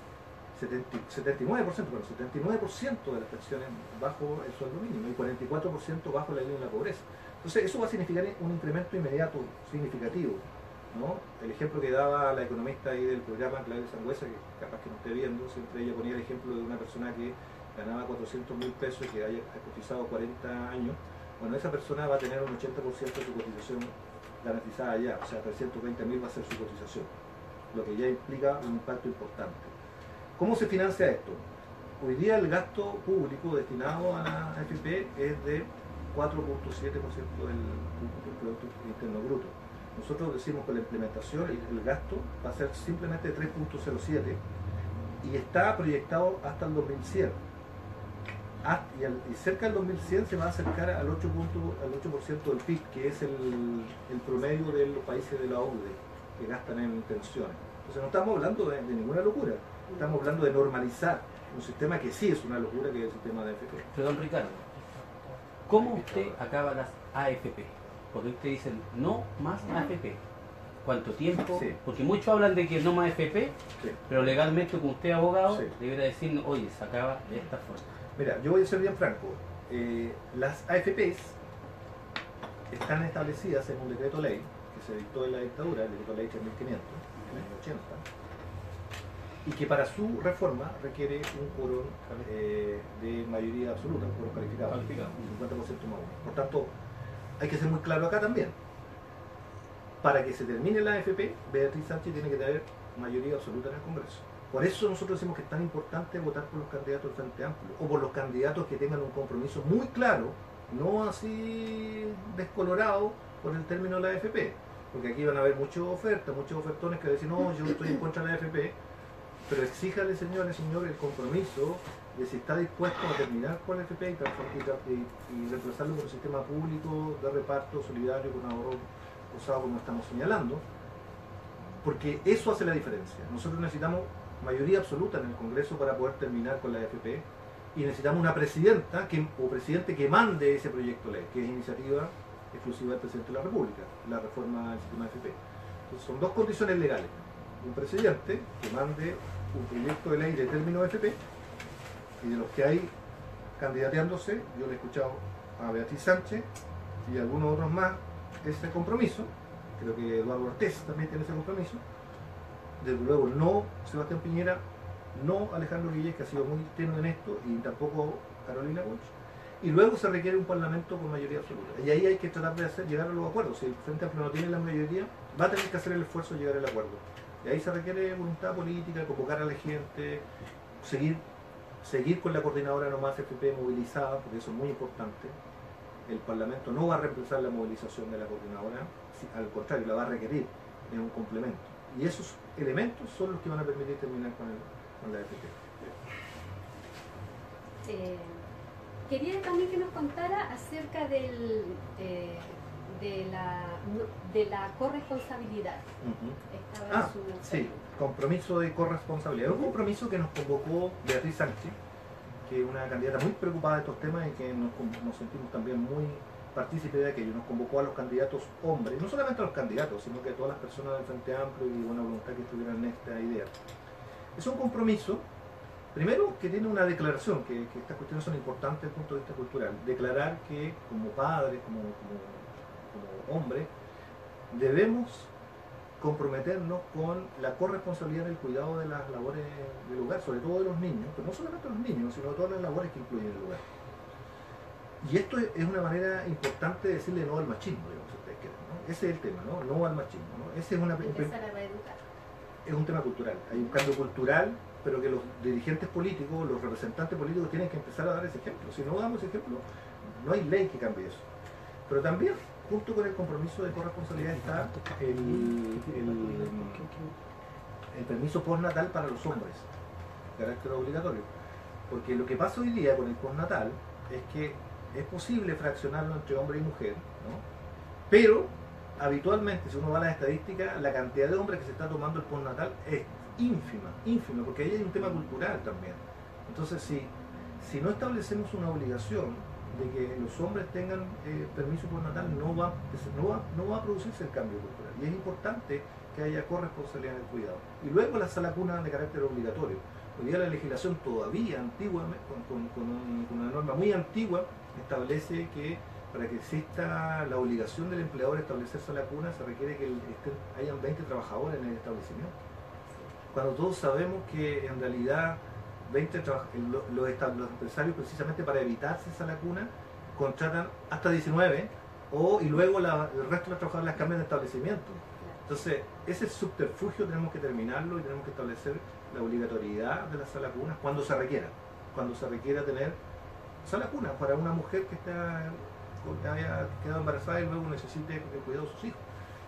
79% de las pensiones bajo el sueldo mínimo y 44% bajo la línea de la pobreza. Entonces eso va a significar un incremento inmediato significativo, ¿no? El ejemplo que daba la economista ahí del programa, Claudia Sangüesa, que capaz que no esté viendo, siempre ella ponía el ejemplo de una persona que ganaba 400.000 pesos y que haya cotizado 40 años. Bueno, esa persona va a tener un 80% de su cotización garantizada ya, o sea, 320.000 va a ser su cotización, lo que ya implica un impacto importante. ¿Cómo se financia esto? Hoy día el gasto público destinado a la AFP es de 4.7% del Producto Interno Bruto. Nosotros decimos que la implementación, el gasto va a ser simplemente de 3.07 y está proyectado hasta el 2100. Y cerca del 2100 se va a acercar al 8% del PIB, que es el promedio de los países de la OCDE que gastan en pensiones. Entonces no estamos hablando de ninguna locura, estamos hablando de normalizar un sistema que sí es una locura, que es el sistema de AFP. Pero don Ricardo, ¿cómo usted acaba las AFP? Porque usted dice no más AFP. ¿Cuánto tiempo? Sí. Porque muchos hablan de que no más AFP, Sí. pero legalmente, como usted es abogado, Sí. debería decir, oye, se acaba de esta forma. Mira, yo voy a ser bien franco. Las AFPs están establecidas en un decreto ley que se dictó en la dictadura, el decreto ley 3500, en el año 80, y que para su reforma requiere un quórum de mayoría absoluta, un quórum calificado, un 50% más uno. Por tanto, hay que ser muy claro acá también. Para que se termine la AFP, Beatriz Sánchez tiene que tener mayoría absoluta en el Congreso. Por eso nosotros decimos que es tan importante votar por los candidatos del Frente Amplio, o por los candidatos que tengan un compromiso muy claro no así descolorado por el término de la AFP, porque aquí van a haber muchas ofertas, muchos ofertones que dicen, no, yo estoy en contra de la AFP, pero exíjale, señor, el compromiso de si está dispuesto a terminar con la AFP y reemplazarlo por un sistema público de reparto solidario con ahorro usado como estamos señalando, porque eso hace la diferencia. Nosotros necesitamos mayoría absoluta en el Congreso para poder terminar con la AFP y necesitamos una presidenta o presidente que mande ese proyecto de ley, que es iniciativa exclusiva del presidente de la República, la reforma del sistema AFP. Entonces, son dos condiciones legales: un presidente que mande un proyecto de ley de término AFP, y de los que hay candidateándose, yo le he escuchado a Beatriz Sánchez y a algunos otros más ese compromiso. Creo que Eduardo Ortiz también tiene ese compromiso. Desde luego no Sebastián Piñera, no Alejandro Guillén, que ha sido muy tenue en esto, y tampoco Carolina Bosch. Y luego se requiere un parlamento con mayoría absoluta. Y ahí hay que tratar de llegar a los acuerdos. Si el Frente Amplio no tiene la mayoría, va a tener que hacer el esfuerzo de llegar al acuerdo. Y ahí se requiere voluntad política, convocar a la gente, seguir con la coordinadora nomás FP movilizada, porque eso es muy importante. El Parlamento no va a reemplazar la movilización de la coordinadora, al contrario, la va a requerir, es un complemento. Y esos elementos son los que van a permitir terminar con la FP. Quería también que nos contara acerca de la corresponsabilidad. Estaba en su... Sí, compromiso de corresponsabilidad. Es un compromiso que nos convocó Beatriz Sánchez, que es una candidata muy preocupada de estos temas y que nos sentimos también muy partícipes de aquello. Nos convocó a los candidatos hombres, no solamente a los candidatos, sino que a todas las personas del Frente Amplio y buena voluntad que estuvieran en esta idea. Es un compromiso, primero, que tiene una declaración, que estas cuestiones son importantes desde el punto de vista cultural. Declarar que como padres, como hombres, debemos comprometernos con la corresponsabilidad del cuidado de las labores del hogar, sobre todo de los niños, pero no solamente de los niños, sino de todas las labores que incluyen el hogar. Y esto es una manera importante de decirle no al machismo, digamos, si ustedes quieren, ¿no? Ese es el tema, no al machismo, ¿no? Ese es un tema cultural. Hay un cambio cultural, pero que los dirigentes políticos, los representantes políticos tienen que empezar a dar ese ejemplo. Si no damos ese ejemplo, no hay ley que cambie eso. Pero también, junto con el compromiso de corresponsabilidad, está el permiso postnatal para los hombres, de carácter obligatorio. Porque lo que pasa hoy día con el postnatal es que es posible fraccionarlo entre hombre y mujer, ¿no? Pero habitualmente, si uno va a las estadísticas, la cantidad de hombres que se está tomando el postnatal es ínfima, porque ahí hay un tema cultural también. Entonces, si no establecemos una obligación de que los hombres tengan permiso postnatal, no va a producirse el cambio cultural. Y es importante que haya corresponsabilidad en el cuidado. Y luego la sala cuna de carácter obligatorio. Hoy día la legislación todavía antigua, con una norma muy antigua, establece que para que exista la obligación del empleador de establecer sala cuna, se requiere que hayan 20 trabajadores en el establecimiento. Cuando todos sabemos que en realidad los empresarios, precisamente para evitarse esa lacuna, contratan hasta 19 y luego el resto de los trabajadores las cambian de establecimiento. Entonces, ese subterfugio tenemos que terminarlo y tenemos que establecer la obligatoriedad de las salas cunas cuando se requiera tener sala cuna para una mujer que haya quedado embarazada y luego necesite el cuidado de sus hijos.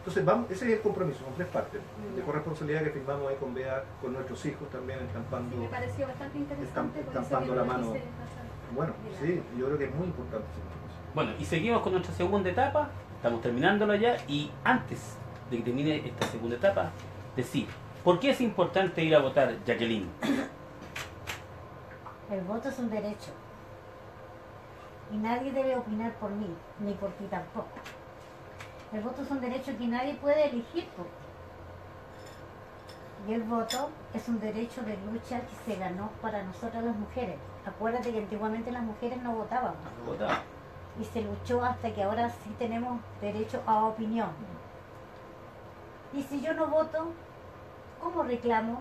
Entonces, ese es el compromiso, son 3 partes de corresponsabilidad que firmamos ahí con Bea, con nuestros hijos también, estampando, me pareció bastante interesante estampando la mano. Bueno, sí, yo creo que es muy importante ese compromiso. Bueno, y seguimos con nuestra segunda etapa, estamos terminándolo ya, y antes de que termine esta segunda etapa, decir, ¿por qué es importante ir a votar, Jacqueline? El voto es un derecho. Y nadie debe opinar por mí, ni por ti tampoco. El voto es un derecho que nadie puede elegir por ti. Y el voto es un derecho de lucha que se ganó para nosotras las mujeres. Acuérdate que antiguamente las mujeres no votábamos. No votaba. Y se luchó hasta que ahora sí tenemos derecho a opinión. Y si yo no voto, ¿cómo reclamo?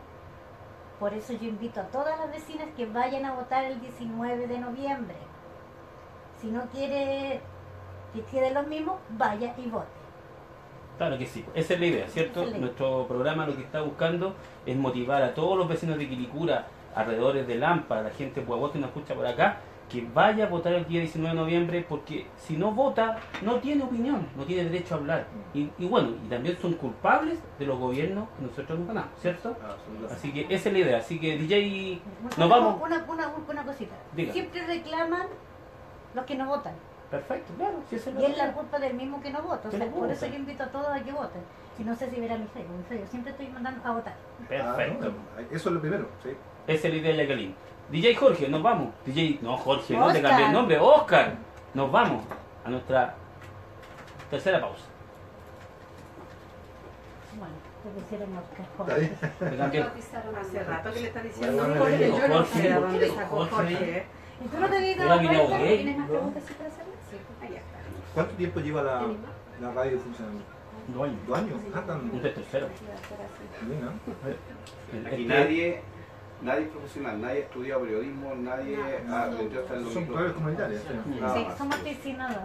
Por eso yo invito a todas las vecinas que vayan a votar el 19 de noviembre. Si no quiere que quede lo mismo, vaya y vote. Claro que sí, esa es la idea, ¿cierto? Nuestro programa lo que está buscando es motivar a todos los vecinos de Quilicura, alrededores de Lampa, a la gente de Puebla que nos escucha por acá, que vaya a votar el día 19 de noviembre, porque si no vota, no tiene opinión, no tiene derecho a hablar. Y bueno, y también son culpables de los gobiernos que nosotros nos ganamos, ¿cierto? Absolutamente. Así que esa es la idea. Así que DJ, nos Una- vamos. Una cosita. Diga. Siempre reclaman los que no votan. Perfecto, claro, si esa es Y es la la culpa del mismo que no vota. O Que sea, no por vota. eso yo invito a todos a que voten. Y no sé si verá mi Facebook. Siempre estoy mandando a votar. Perfecto. Eso es lo primero, sí. Esa es la idea de Jacqueline. DJ Jorge, nos vamos. DJ, no Jorge, no te Oscar. cambié el nombre. Oscar, nos vamos a nuestra tercera pausa. Bueno, te pusieron Oscar. ¿Está bien? Te cambié. Bautizaron Hace al- rato que le está diciendo Bueno, Jorge, yo no Jorge, sé a ¿por dónde qué sacó Jorge? Jorge. ¿Y tú no te habías Era dado mi cuenta? gay. ¿Tienes más preguntas sí, para hacerle? Sí. Allá está. ¿Cuánto tiempo lleva la, ¿Tienes más? la radio funcionando? 2 años. 2 años. Ah, tan Un tercero. Sí, va a ser así. bien, ¿no? Aquí nadie es profesional, nadie ha estudiado periodismo, nadie ha aprendido a estar en los Son radios comunitarias. Sí. Nada Sí, más. somos aficionados.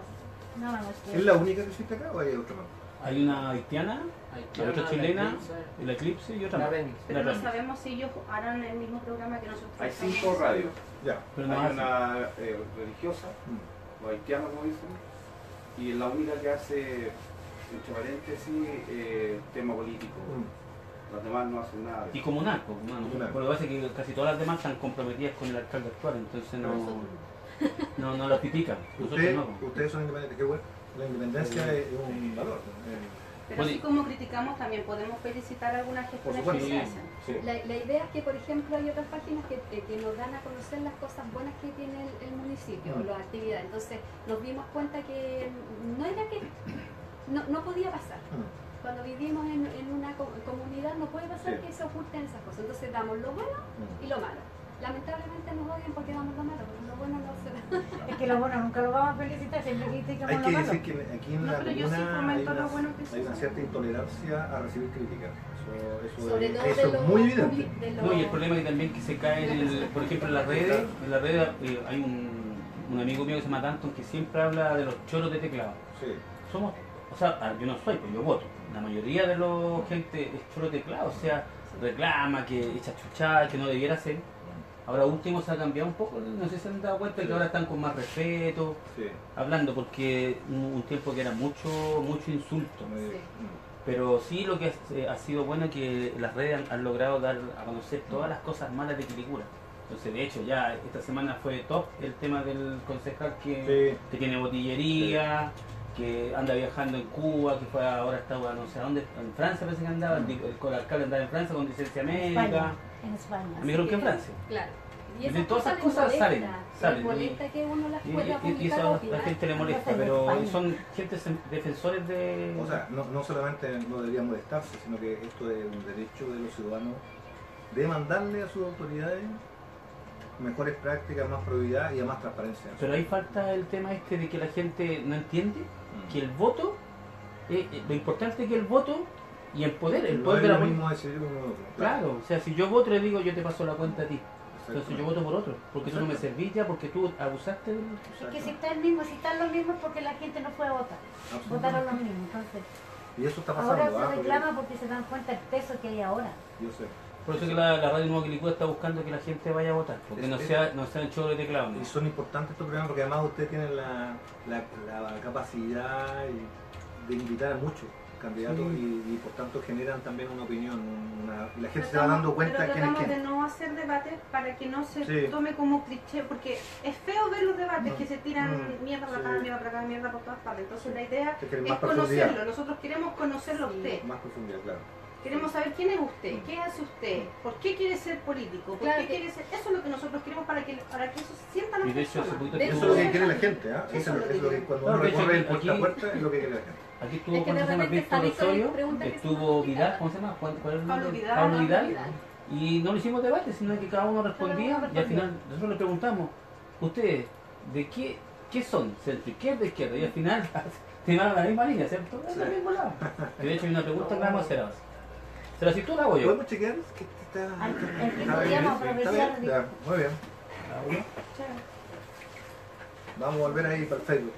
Nada más. ¿Es la única que existe acá o hay otra más? Hay una haitiana, hay otra chilena, el Eclipse y otra más. Pero La no Remix. sabemos si ellos harán el mismo programa que nosotros. Hay hacemos. 5 radios. Ya. Pero no Hay hace. una religiosa, Mm. o haitiana como dicen, y es la única que hace, entre paréntesis, tema político. Las demás no hacen nada. de Y eso. comunal, pues, bueno, Comunal. por lo que pasa es que casi todas las demás están comprometidas con el alcalde actual, entonces no lo critican. Nosotros Ustedes, no. Pues. ustedes son independientes, qué bueno. La independencia es un valor. Pero Bueno, así como criticamos, también podemos felicitar algunas gestiones que supuesto. se Sí. hacen. Sí. La idea es que, por ejemplo, hay otras páginas que nos dan a conocer las cosas buenas que tiene el municipio, Mm. las actividades. Entonces, nos dimos cuenta que no era que no podía pasar. Mm. Cuando vivimos en una comunidad no puede pasar Sí. que se oculten esas cosas. Entonces, damos lo bueno y lo malo. Lamentablemente nos odian porque damos lo malo, pero lo bueno no se da. Es que lo bueno nunca lo vamos a felicitar, siempre criticamos Hay lo que malo. decir que aquí en No, la pero yo sí comuna fomento lo bueno que se hay una hace. cierta intolerancia a recibir críticas. Sobre todo Eso de es los muy evidente. de los- No, y el problema es que también que se cae, por ejemplo, en las redes, hay un amigo mío que se llama Danton que siempre habla de los choros de teclado. Sí. Somos, o sea, yo no soy, pues yo voto. La mayoría de la gente es choro de teclado, o sea, reclama que echa chuchada, que no debiera ser. Ahora último se ha cambiado un poco, no sé si se han dado cuenta que ahora están con más respeto, Sí. hablando, porque un tiempo que era mucho insulto. Muy bien. Sí. Pero sí lo que ha sido bueno es que las redes han logrado dar a conocer todas las cosas malas de Quilicura. Entonces, de hecho, ya esta semana fue top el tema del concejal que tiene botillería, que anda viajando en Cuba, que fue ahora estaba no sé a dónde, en Francia parece que andaba, el alcalde andaba en Francia con licencia médica. España, en España. Me dijeron que en Francia. Claro. Y todas esas cosas salen. Les molesta que uno las pueda Y publicar eso o a la opinar. gente le molesta, Aparte de pero España. son gente defensores de... O sea, no solamente no debería molestarse, sino que esto es un derecho de los ciudadanos de mandarle a sus autoridades mejores prácticas, más probidad y a más transparencia. Pero ahí falta el tema este de que la gente no entiende que el voto, lo importante es que el voto y el poder no de es la lo política. mismo decidir uno u otro. Claro, o sea, si yo voto le digo yo te paso la cuenta a ti. Exacto. Entonces yo voto por otro, porque tú no me servís ya, porque tú abusaste del... Es que si está el mismo, si están los mismos es porque la gente no fue a votar. Votaron los mismos, entonces. Y eso está pasando. Ahora se porque- reclama porque se dan cuenta el peso que hay ahora. Yo sé. Por eso que la Radio Nuevo Quilicura está buscando que la gente vaya a votar, porque Es- no sean chorros de teclado. ¿no? Y son importantes estos programas porque además ustedes tienen la capacidad de invitar a muchos candidatos y por tanto generan también una opinión. Y la gente se va dando cuenta pero quién es tratamos de quién. no hacer debates para que no se Sí. tome como cliché, porque es feo ver los debates que se tiran mierda para acá, Sí. mierda para acá, mierda por todas partes. Entonces la idea Se quiere es más profundidad. conocerlo. Nosotros queremos conocerlo a usted. Más profundidad, claro. Queremos saber quién es usted, qué hace usted, por qué quiere ser político, por Claro qué que- quiere ser... Eso es lo que nosotros queremos para que eso sientan Y las de hecho, hace personas. poquito De Eso es hecho, lo que quiere la gente, ¿ah? Eso es lo que Es lo que quiere. cuando No, uno de hecho, recorre aquí- puerta a puerta es lo que quiere la gente. Aquí estuvo, Es que ¿cómo de se llama? repente Víctor Fabito Osorio, pregunta que si estuvo nos Vidal, explica. ¿cómo se llama? ¿Cuál es el Pablo nombre? Vidal. Pablo Vidal. Vidal. Y no le hicimos debate, sino que cada uno respondía Cada uno y al final respondía. nosotros le preguntamos, ¿ustedes de qué son? ¿Centro izquierda o izquierda? Y al final terminaron la misma línea, ¿cierto? Es el mismo lado. Y de hecho hay una pregunta que la vamos a hacer ahora. ¿Se la si tú la hago yo? ¿Podemos chequear? Que está... Aquí está bien, podríamos ¿sí? aprovechar ¿Está bien? de- Ya, muy bien. Vamos a volver ahí para el Facebook.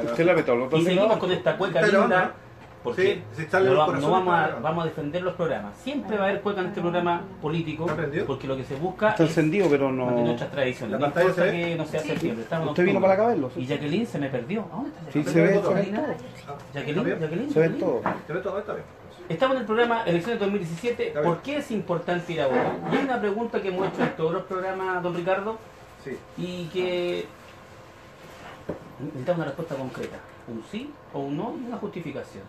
¿Usted le ha apretado los Y botones? seguimos con esta cueca Está grabando, linda Porque Sí, sí, sale no, los no corazones vamos, para- vamos a defender los programas. Siempre va a haber cueca en este programa político, ¿Está prendido? porque lo que se busca Está es encendido, pero mantener no. nuestras tradiciones. ¿La No pantalla importa se ve? que no sea septiembre. Estamos en Usted vino octubre. para acá a verlo. Y Jacqueline se me perdió. ¿A dónde está Sí, Jacqueline? se ve, todo. se ve Jacqueline, todo. Jacqueline, ¿Está bien? Jacqueline, Se ve Jacqueline. todo. ¿Te ves todo? Está bien. Estamos en el programa Elecciones 2017. Está bien. ¿Por qué es importante ir a votar? Y hay una pregunta que hemos hecho en todos los programas, don Ricardo, Sí. y que necesitamos una respuesta concreta. Un sí o un no y una justificación.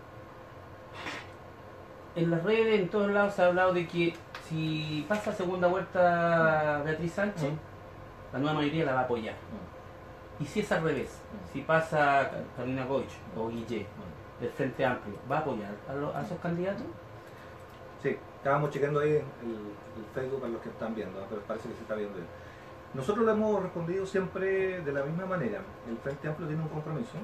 En las redes, en todos lados, se ha hablado de que si pasa segunda vuelta Beatriz Sánchez, la nueva mayoría la va a apoyar. Y si es al revés, si pasa Carolina Goich o Guille del Frente Amplio, ¿va a apoyar a esos candidatos? Sí, estábamos chequeando ahí el Facebook para los que están viendo, ¿no? Pero parece que se está viendo bien. Nosotros lo hemos respondido siempre de la misma manera. El Frente Amplio tiene un compromiso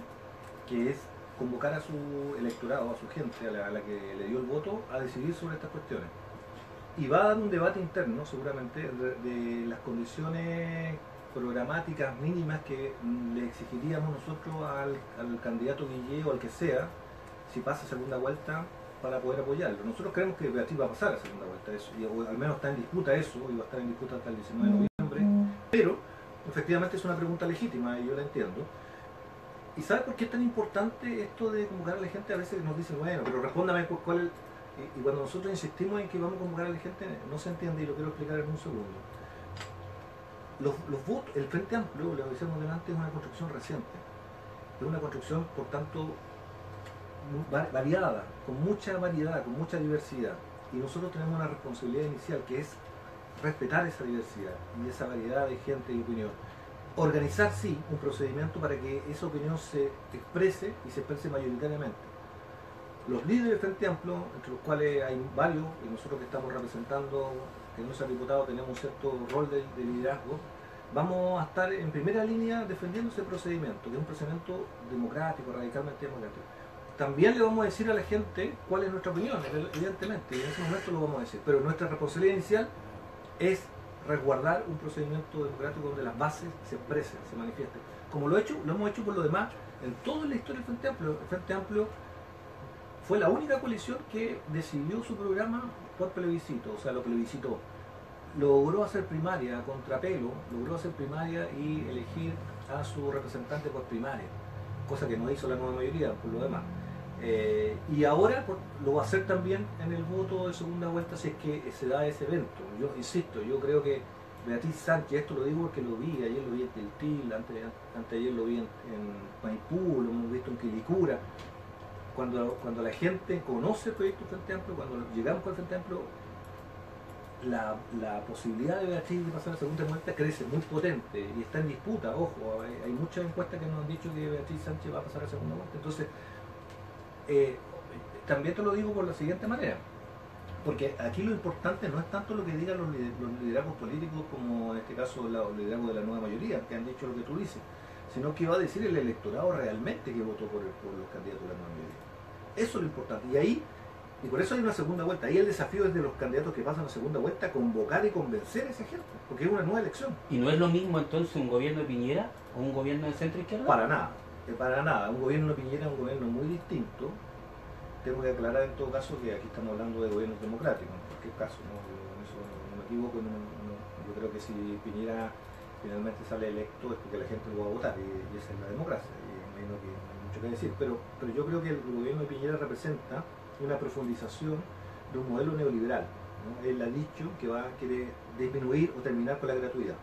que es convocar a su electorado, a su gente, a la que le dio el voto, a decidir sobre estas cuestiones. Y va a dar un debate interno, seguramente, de las condiciones programáticas mínimas que le exigiríamos nosotros al candidato Guille o al que sea, si pasa segunda vuelta, para poder apoyarlo. Nosotros creemos que Beatriz va a pasar a segunda vuelta, eso, o al menos está en disputa eso, y va a estar en disputa hasta el 19 de noviembre, pero efectivamente es una pregunta legítima y yo la entiendo. ¿Y sabe por qué es tan importante esto de convocar a la gente? A veces nos dicen, bueno, pero respóndame cuál es... Y cuando nosotros insistimos en que vamos a convocar a la gente, no se entiende y lo quiero explicar en un segundo. Los votos, el Frente Amplio, lo decíamos delante, es una construcción reciente. Es una construcción, por tanto, variada, con mucha variedad, con mucha diversidad. Y nosotros tenemos una responsabilidad inicial que es respetar esa diversidad y esa variedad de gente y opinión. Organizar, sí, un procedimiento para que esa opinión se exprese y se exprese mayoritariamente. Los líderes del Frente Amplio, entre los cuales hay varios, y nosotros que estamos representando, que no sean diputados, tenemos un cierto rol de liderazgo, vamos a estar en primera línea defendiendo ese procedimiento, que es un procedimiento democrático, radicalmente democrático. También le vamos a decir a la gente cuál es nuestra opinión, evidentemente, y en ese momento lo vamos a decir, pero nuestra responsabilidad inicial es resguardar un procedimiento democrático donde las bases se expresen, se manifiesten. Como lo hemos hecho por lo demás en toda la historia del Frente Amplio. El Frente Amplio fue la única coalición que decidió su programa por plebiscito, o sea, lo plebiscitó. Logró hacer primaria a contrapelo, logró hacer primaria y elegir a su representante por primaria, cosa que no hizo la nueva mayoría por lo demás. Y ahora lo va a hacer también en el voto de segunda vuelta si es que se da ese evento. Yo insisto, yo creo que Beatriz Sánchez, esto lo digo porque lo vi, ayer lo vi en Tiltil, anteayer lo vi en Maipú, lo hemos visto en Quilicura. Cuando la gente conoce el proyecto Frente Amplio, cuando llegamos con el Frente Amplio, la posibilidad de Beatriz de pasar a segunda vuelta crece muy potente y está en disputa. Ojo, hay muchas encuestas que nos han dicho que Beatriz Sánchez va a pasar a segunda vuelta. Entonces, también te lo digo por la siguiente manera, porque aquí lo importante no es tanto lo que digan los liderazgos políticos, como en este caso los liderazgos de la nueva mayoría, que han dicho lo que tú dices, sino que va a decir el electorado realmente que votó por los candidatos de la nueva mayoría. Eso es lo importante. Y por eso hay una segunda vuelta. Ahí el desafío es de los candidatos que pasan a segunda vuelta, convocar y convencer a esa gente, porque es una nueva elección. ¿Y no es lo mismo entonces un gobierno de Piñera o un gobierno de centro izquierda? Para nada. Un gobierno de Piñera es un gobierno muy distinto. Tengo que aclarar en todo caso que aquí estamos hablando de gobiernos democráticos, en cualquier caso, ¿no? En eso no me equivoco. Yo creo que si Piñera finalmente sale electo es porque la gente lo va a votar, y esa es la democracia, y imagino que no hay mucho que decir. Pero yo creo que el gobierno de Piñera representa una profundización de un modelo neoliberal, ¿no? Él ha dicho que quiere disminuir o terminar con la gratuidad.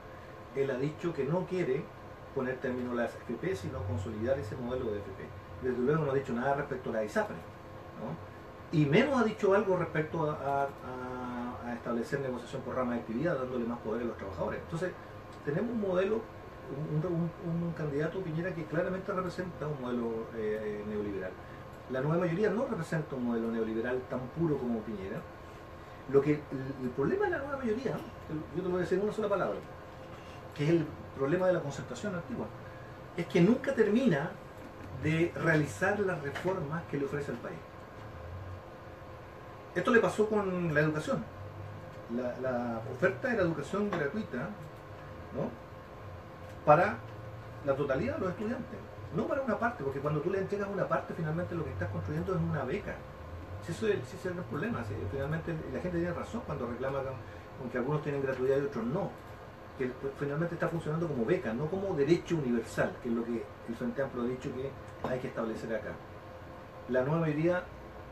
Él ha dicho que no quiere poner término a las FP, sino consolidar ese modelo de FP. Desde luego no ha dicho nada respecto a la ISAPRE, ¿no? Y menos ha dicho algo respecto a establecer negociación por rama de actividad, dándole más poder a los trabajadores. Entonces, tenemos un modelo, un candidato Piñera que claramente representa un modelo neoliberal. La nueva mayoría no representa un modelo neoliberal tan puro como Piñera. El problema de la nueva mayoría, yo te lo voy a decir en una sola palabra, que es el problema de la concertación antigua, es que nunca termina de realizar las reformas que le ofrece al país. Esto le pasó con la educación. La oferta de la educación gratuita, ¿no?, para la totalidad de los estudiantes. no para una parte, porque cuando tú le entregas una parte, finalmente lo que estás construyendo es una beca. Si eso es el problema. Si finalmente la gente tiene razón cuando reclama con que algunos tienen gratuidad y otros no. Que finalmente está funcionando como beca, no como derecho universal, que es lo que el Frente Amplio ha dicho que hay que establecer acá. La nueva mayoría,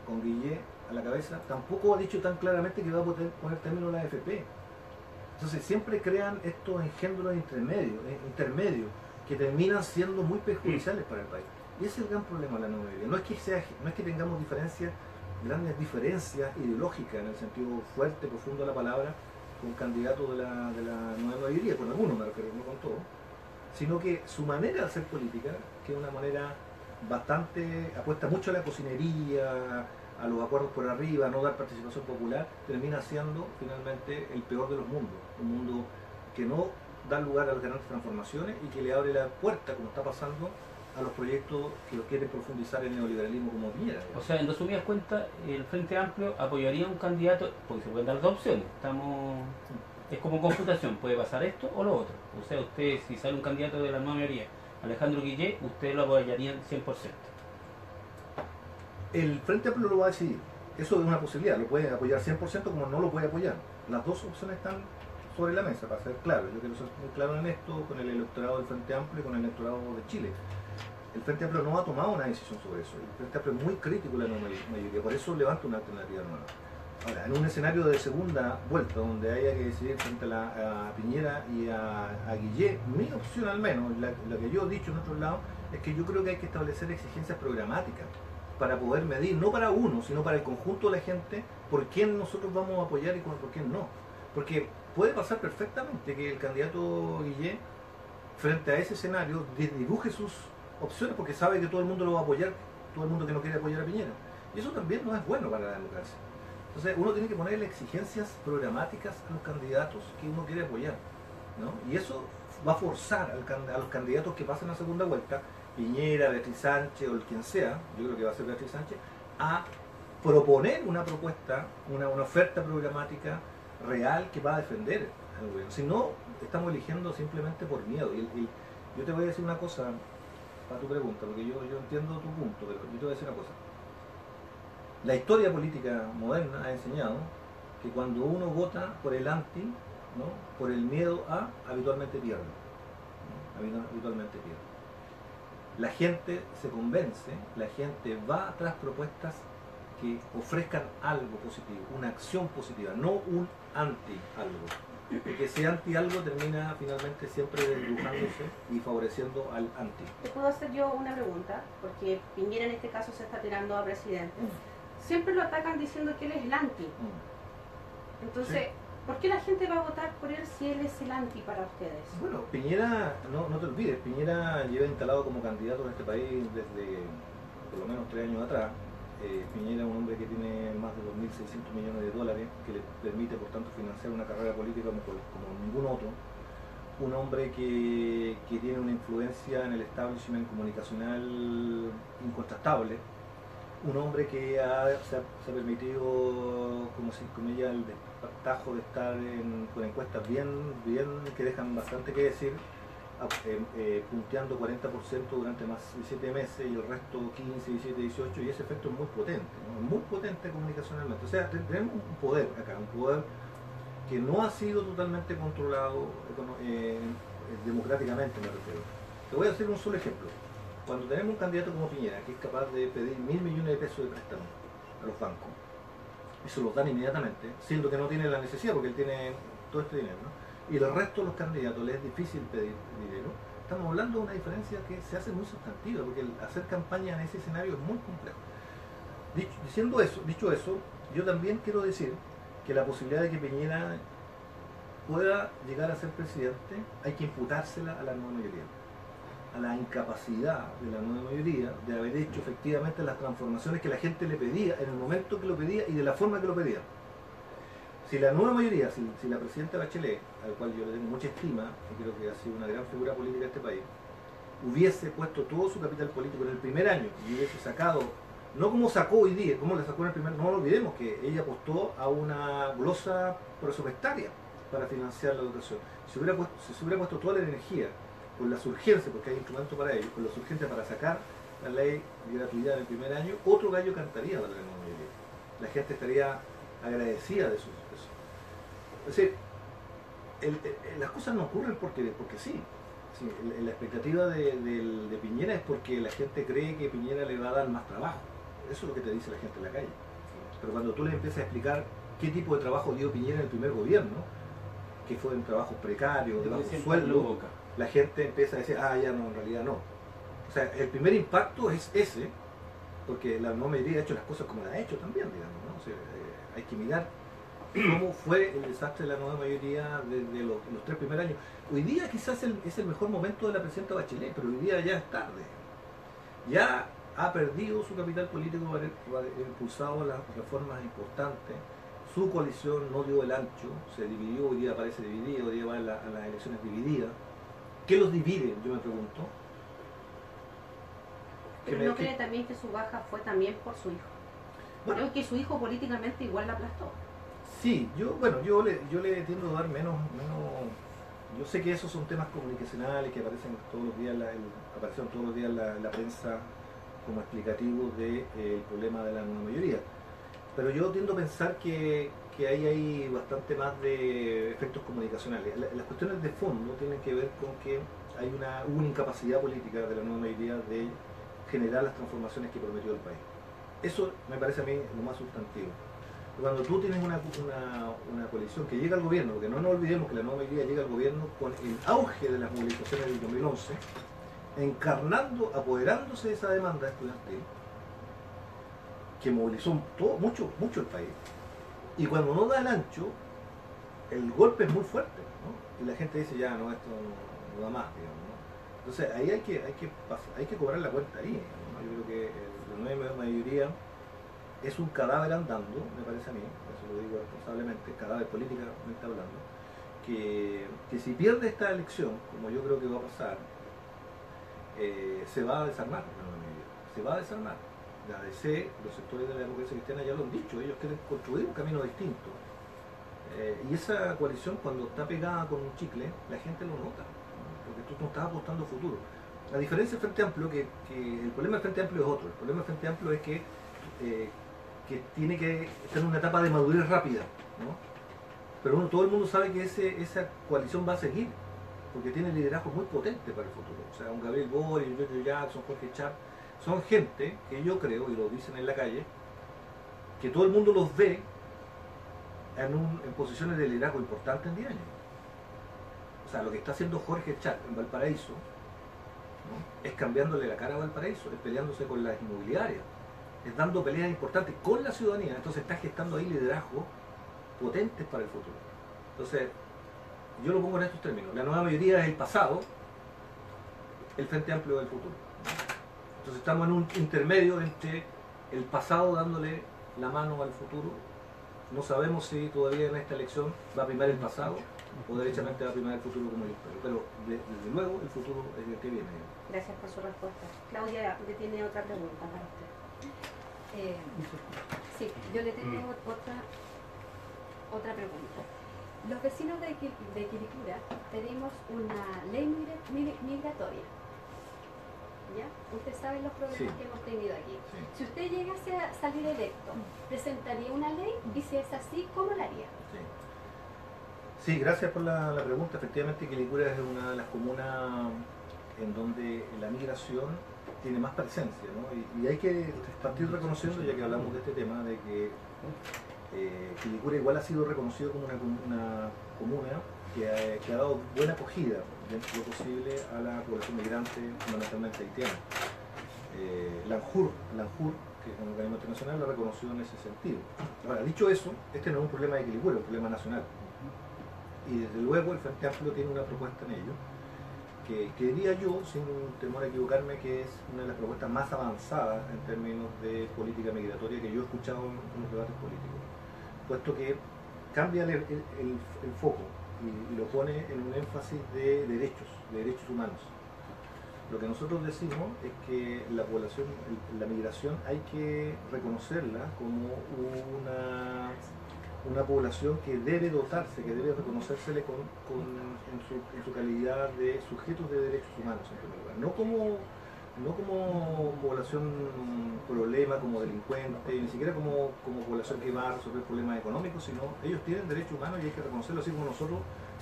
con Guillé a la cabeza, tampoco ha dicho tan claramente que va a poner término a la AFP. Entonces siempre crean estos engendros intermedios que terminan siendo muy perjudiciales para el país. Y ese es el gran problema de la nueva mayoría. No es que tengamos grandes diferencias ideológicas en el sentido fuerte, profundo de la palabra, con candidatos de la nueva mayoría, con algunos me refiero, no con todos, sino que su manera de hacer política, que es una manera bastante, apuesta mucho a la cocinería, a los acuerdos por arriba, a no dar participación popular, termina siendo finalmente el peor de los mundos, un mundo que no da lugar a las grandes transformaciones y que le abre la puerta, como está pasando, a los proyectos que quieren profundizar el neoliberalismo como Piñera. O sea, en resumidas cuentas, el Frente Amplio apoyaría a un candidato, porque se pueden dar dos opciones. Es como computación, puede pasar esto o lo otro. O sea, usted, si sale un candidato de la nueva mayoría, Alejandro Guillé, usted lo apoyaría 100%. El Frente Amplio lo va a decidir. Eso es una posibilidad, lo puede apoyar 100% como no lo puede apoyar. Las dos opciones están sobre la mesa, para ser claro. Yo quiero ser muy claro en esto, con el electorado del Frente Amplio y con el electorado de Chile. El Frente Amplio no ha tomado una decisión sobre eso. El Frente Amplio es muy crítico de la nueva mayoría, por eso levanta una alternativa nueva. Ahora, en un escenario de segunda vuelta, donde haya que decidir frente a Piñera y a Guillé, mi opción al menos, lo que yo he dicho en otros lados, es que yo creo que hay que establecer exigencias programáticas para poder medir, no para uno, sino para el conjunto de la gente, por quién nosotros vamos a apoyar y por quién no. Porque puede pasar perfectamente que el candidato Guillé, frente a ese escenario, dibuje sus opciones porque sabe que todo el mundo lo va a apoyar, todo el mundo que no quiere apoyar a Piñera. Y eso también no es bueno para la democracia. Entonces uno tiene que ponerle exigencias programáticas a los candidatos que uno quiere apoyar, ¿no? Y eso va a forzar a los candidatos que pasen a segunda vuelta, Piñera, Beatriz Sánchez o el quien sea, yo creo que va a ser Beatriz Sánchez, a proponer una propuesta, una oferta programática real que va a defender al gobierno. Si no, estamos eligiendo simplemente por miedo. Y yo te voy a decir una cosa para tu pregunta, porque yo entiendo tu punto, pero yo te voy a decir una cosa. La historia política moderna ha enseñado que cuando uno vota por el anti, ¿no?, por el miedo a, habitualmente pierde, ¿no? Habitualmente pierde. La gente se convence, la gente va tras propuestas que ofrezcan algo positivo, una acción positiva, no un anti algo. Porque ese anti algo termina finalmente siempre desdibujándose y favoreciendo al anti. ¿Te puedo hacer yo una pregunta? Porque Piñera en este caso se está tirando a presidente. Siempre lo atacan diciendo que él es el anti. Entonces, sí, ¿por qué la gente va a votar por él si él es el anti para ustedes? Bueno, Piñera, no te olvides, Piñera lleva instalado como candidato en este país desde por lo menos 3 años atrás. Piñera es un hombre que tiene más de 2.600 millones de dólares, que le permite por tanto financiar una carrera política como ningún otro. Un hombre que tiene una influencia en el establishment comunicacional incontrastable. Un hombre que se ha permitido, como ella, el despartajo de estar con encuestas bien que dejan bastante que decir, punteando 40% durante más de 7 meses y el resto 15, 17, 18, y ese efecto es muy potente, ¿no? Muy potente comunicacionalmente. O sea, tenemos un poder acá, un poder que no ha sido totalmente controlado democráticamente, me refiero. Te voy a hacer un solo ejemplo. Cuando tenemos un candidato como Piñera, que es capaz de pedir 1.000 millones de pesos de préstamo a los bancos, y se los dan inmediatamente, siendo que no tiene la necesidad porque él tiene todo este dinero, ¿no? Y el resto de los candidatos les es difícil pedir dinero, estamos hablando de una diferencia que se hace muy sustantiva, porque hacer campaña en ese escenario es muy complejo. Dicho eso, yo también quiero decir que la posibilidad de que Piñera pueda llegar a ser presidente hay que imputársela a la nueva mayoría, a la incapacidad de la nueva mayoría de haber hecho efectivamente las transformaciones que la gente le pedía en el momento que lo pedía y de la forma que lo pedía. Si la nueva mayoría, si la presidenta Bachelet, al cual yo le tengo mucha estima, y creo que ha sido una gran figura política de este país, hubiese puesto todo su capital político en el primer año y hubiese sacado, no como sacó hoy día, como le sacó en el primer, no olvidemos que ella apostó a una glosa presupuestaria para financiar la educación. Si se hubiera puesto toda la energía con las urgencias, porque hay instrumentos para ello, con las urgencias para sacar la ley de gratuidad en el primer año, otro gallo cantaría para la nueva mayoría. La gente estaría agradecida de eso. Es decir, las cosas no ocurren porque sí. Sí, la expectativa de Piñera es porque la gente cree que Piñera le va a dar más trabajo. Eso es lo que te dice la gente en la calle. Pero cuando tú le empiezas a explicar qué tipo de trabajo dio Piñera en el primer gobierno, que fue en trabajos precarios, de bajo sueldo, la gente empieza a decir, ah, ya no, en realidad no. O sea, el primer impacto es ese, porque la nueva mayoría ha hecho las cosas como las ha hecho también, digamos, ¿no? O sea, hay que mirar cómo fue el desastre de la nueva mayoría desde los 3 primeros años. Hoy día quizás es el mejor momento de la presidenta Bachelet, pero hoy día ya es tarde. Ya ha perdido su capital político, ha impulsado las reformas importantes, su coalición no dio el ancho, se dividió, hoy día parece dividido, hoy día va a las elecciones divididas. ¿Qué los divide? Yo me pregunto. Pero ¿no cree también que su baja fue también por su hijo? Bueno, creo que su hijo políticamente igual la aplastó. Sí, yo le tiendo a dar menos. Yo sé que esos son temas comunicacionales que aparecen todos los días, aparecieron todos los días en la prensa como explicativos del problema de la nueva mayoría. Pero yo tiendo a pensar que ahí hay bastante más de efectos comunicacionales. Las cuestiones de fondo tienen que ver con que hubo una incapacidad política de la nueva mayoría de generar las transformaciones que prometió el país. Eso me parece a mí lo más sustantivo. Cuando tú tienes una coalición que llega al gobierno, porque no nos olvidemos que la nueva mayoría llega al gobierno con el auge de las movilizaciones del 2011, encarnando, apoderándose de esa demanda estudiantil, que movilizó mucho el país, y cuando no da el ancho, el golpe es muy fuerte, ¿no? Y la gente dice, ya, no, esto no da más, digamos, ¿no? Entonces ahí hay que cobrar la cuenta ahí, ¿no? Yo creo que la nueva mayoría es un cadáver andando, me parece a mí, eso lo digo responsablemente, cadáver políticamente hablando, que si pierde esta elección, como yo creo que va a pasar, se va a desarmar la nueva mayoría, se va a desarmar. La ADC, los sectores de la democracia cristiana ya lo han dicho, ellos quieren construir un camino distinto. Y esa coalición, cuando está pegada con un chicle, la gente lo nota, ¿no? Porque tú no estás apostando futuro. La diferencia del Frente Amplio, que el problema del Frente Amplio es otro. El problema del Frente Amplio es que tiene que estar en una etapa de madurez rápida, ¿no? Pero todo el mundo sabe que esa coalición va a seguir, porque tiene liderazgo muy potente para el futuro. O sea, un Gabriel Boric, un Giorgio Jackson, Jorge Chávez, son gente que yo creo, y lo dicen en la calle, que todo el mundo los ve en posiciones de liderazgo importantes en 10 años. O sea, lo que está haciendo Jorge Chávez en Valparaíso, ¿no? Es cambiándole la cara a Valparaíso, es peleándose con las inmobiliarias, es dando peleas importantes con la ciudadanía. Entonces está gestando ahí liderazgos potentes para el futuro. Entonces, yo lo pongo en estos términos. La nueva mayoría es el pasado, el Frente Amplio del futuro. Entonces estamos en un intermedio entre el pasado dándole la mano al futuro. No sabemos si todavía en esta elección va a primar el pasado o derechamente va a primar el futuro como yo espero. Pero desde luego el futuro es el que viene. Gracias por su respuesta. Claudia, ¿le tiene otra pregunta para usted? Sí, yo le tengo otra pregunta. Los vecinos de Quilicura pedimos una ley migratoria. ¿Ya? Usted sabe los problemas que hemos tenido aquí. Sí. Si usted llegase a salir electo, ¿presentaría una ley? Y si es así, ¿cómo la haría? Sí, gracias por la pregunta. Efectivamente, Quilicura es una de las comunas en donde la migración tiene más presencia, ¿no? Y hay que partir reconociendo, ya que hablamos de este tema, de que Quilicura igual ha sido reconocido como una comuna que ha dado buena acogida dentro de lo posible a la población migrante, fundamentalmente haitiana. La ANJUR, que es un organismo internacional, lo ha reconocido en ese sentido. Ahora, dicho eso, este no es un problema de Quilicura, es un problema nacional. Y desde luego el Frente Amplio tiene una propuesta en ello, que diría yo, sin temor a equivocarme, que es una de las propuestas más avanzadas en términos de política migratoria que yo he escuchado en los debates políticos, puesto que cambia el foco y lo pone en un énfasis de derechos humanos. Lo que nosotros decimos es que la población, la migración, hay que reconocerla como una población que debe dotarse, que debe reconocérsele en su calidad de sujetos de derechos humanos en primer lugar, no como población problema, como delincuente, ni siquiera como población que va a resolver problemas económicos, sino ellos tienen derechos humanos y hay que reconocerlo, así como nosotros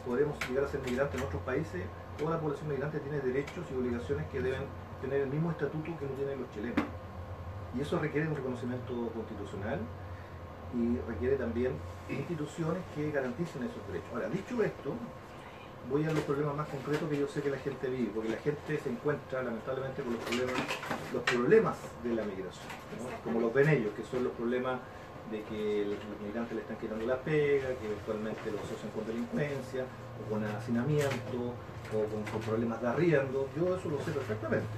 podremos llegar a ser migrantes en otros países. Toda la población migrante tiene derechos y obligaciones que deben tener el mismo estatuto que no tienen los chilenos. Y eso requiere un reconocimiento constitucional y requiere también instituciones que garanticen esos derechos. Ahora, dicho esto, voy a los problemas más concretos que yo sé que la gente vive, porque la gente se encuentra lamentablemente con los problemas de la migración, ¿no? Como los ven ellos, que son los problemas de que los migrantes le están quitando la pega, que eventualmente los asocian con delincuencia, o con hacinamiento, o con problemas de arriendo. Yo eso lo sé perfectamente.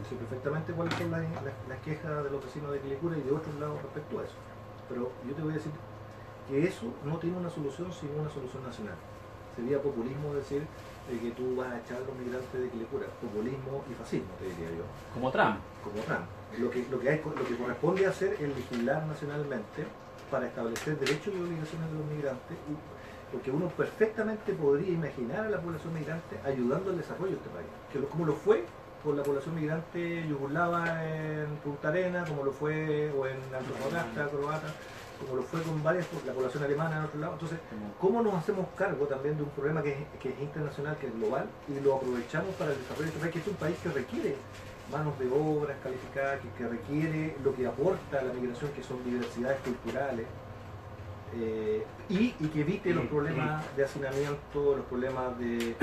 Sé perfectamente cuáles son las quejas de los vecinos de Quilicura y de otros lados respecto a eso. Pero yo te voy a decir que eso no tiene una solución sin una solución nacional. Sería populismo decir que tú vas a echar a los migrantes de Quilicura. Populismo y fascismo, te diría yo. Como Trump. Como Trump. Lo que corresponde hacer es legislar nacionalmente para establecer derechos y obligaciones de los migrantes, porque uno perfectamente podría imaginar a la población migrante ayudando al desarrollo de este país, como lo fue con la población migrante yugoslava en Punta Arenas, como lo fue o en Antofagasta, croata, como lo fue con la población alemana en otro lado. Entonces, ¿cómo nos hacemos cargo también de un problema que es internacional, que es global, y lo aprovechamos para el desarrollo de este país, que es un país que requiere manos de obras calificadas, que requiere lo que aporta la migración, que son diversidades culturales, y que evite los problemas de hacinamiento, los problemas de,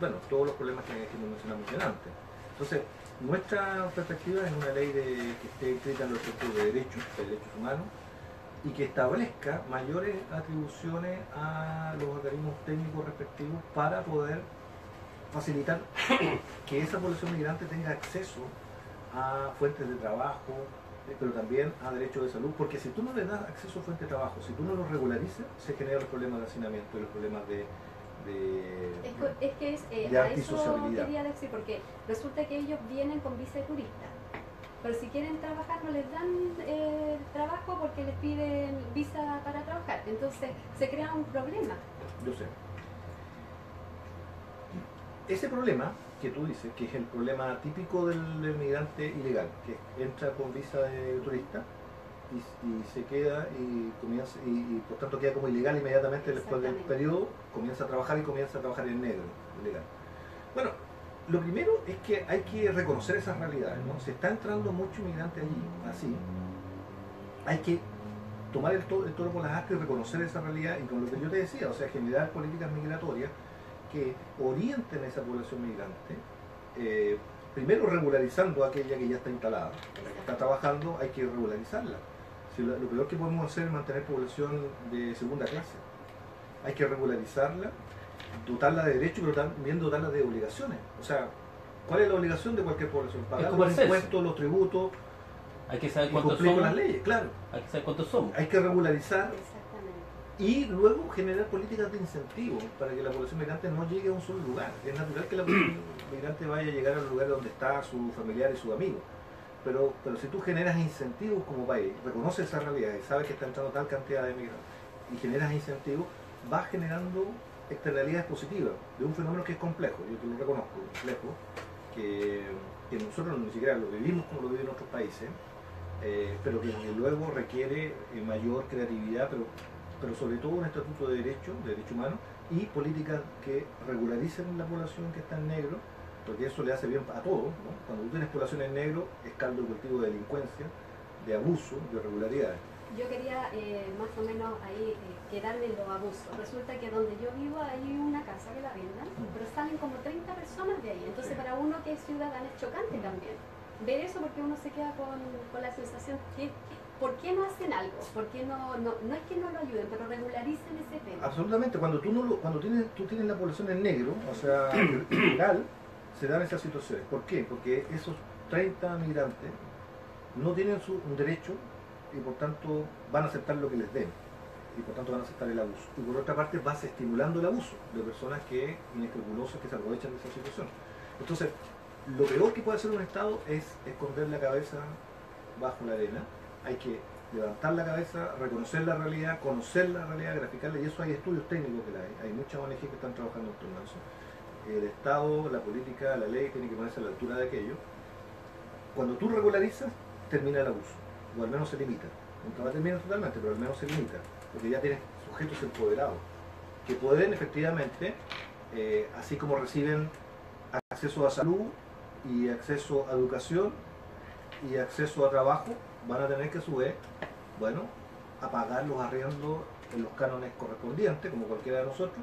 bueno, todos los problemas que mencionamos antes. Entonces, nuestra perspectiva es una ley que esté escrita en los textos de derechos humanos, y que establezca mayores atribuciones a los organismos técnicos respectivos para poder facilitar que esa población migrante tenga acceso a fuentes de trabajo, pero también a derechos de salud, porque si tú no le das acceso a fuentes de trabajo, si tú no los regularizas, se generan los problemas de hacinamiento y los problemas de a eso quería decir, porque resulta que ellos vienen con visa de turista, pero si quieren trabajar no les dan trabajo porque les piden visa para trabajar, entonces se crea un problema. Yo sé. Ese problema que tú dices, que es el problema típico del migrante ilegal, que entra con visa de turista y se queda y comienza y por tanto queda como ilegal inmediatamente después del periodo, comienza a trabajar en negro, ilegal. Bueno, lo primero es que hay que reconocer esas realidades, ¿no? Se está entrando mucho inmigrante allí, así. Hay que tomar el toro por las astas y reconocer esa realidad, y con lo que yo te decía, o sea, generar políticas migratorias que orienten a esa población migrante, primero regularizando a aquella que ya está instalada, la que está trabajando, hay que regularizarla. Si lo peor que podemos hacer es mantener población de segunda clase. Hay que regularizarla, dotarla de derechos, pero también dotarla de obligaciones. O sea, ¿cuál es la obligación de cualquier población? Pagar los impuestos, los tributos, hay que saber y cuántos cumplir somos. con las leyes, claro. Hay que saber cuántos somos. Hay que regularizar Exactamente. y luego generar políticas de incentivo para que la población migrante no llegue a un solo lugar. Es natural que la población migrante vaya a llegar al lugar donde está su familiar y su amigo. Pero si tú generas incentivos como país, reconoces esa realidad y sabes que está entrando tal cantidad de migrantes y generas incentivos, vas generando externalidades positivas de un fenómeno que es complejo, yo te lo reconozco, complejo, que nosotros ni siquiera lo vivimos como lo viven otros países, pero que desde luego requiere mayor creatividad, pero sobre todo un estatuto de derecho humano y políticas que regularicen la población que está en negro, porque eso le hace bien a todos, ¿no? Cuando tú tienes población en negro, es caldo de cultivo de delincuencia, de abuso, de irregularidades. Yo quería más o menos ahí quedarme en los abusos. Resulta que donde yo vivo hay una casa que la vendan, pero salen como 30 personas de ahí. Entonces para uno que es ciudadano es chocante también ver eso, porque uno se queda con la sensación que ¿por qué no hacen algo? ¿Por qué no es que no lo ayuden, pero regularicen ese tema? Absolutamente, cuando tú tienes la población en negro, o sea, ilegal, se dan esas situaciones. ¿Por qué? Porque esos 30 migrantes no tienen un derecho y por tanto van a aceptar lo que les den y por tanto van a aceptar el abuso. Y por otra parte vas estimulando el abuso de personas inescrupulosas que se aprovechan de esa situación. Entonces, lo peor que puede hacer un Estado es esconder la cabeza bajo la arena. Hay que levantar la cabeza, reconocer la realidad, conocer la realidad, graficarla, y eso hay estudios técnicos que la hay muchas ONG que están trabajando en torno a eso. El Estado, la política, la ley tiene que ponerse a la altura de aquello. Cuando tú regularizas, termina el abuso, o al menos se limita. Nunca va a terminar totalmente, pero al menos se limita, porque ya tienes sujetos empoderados, que pueden efectivamente, así como reciben acceso a salud y acceso a educación y acceso a trabajo, van a tener que a su vez, bueno, a pagar los arriendos en los cánones correspondientes, como cualquiera de nosotros,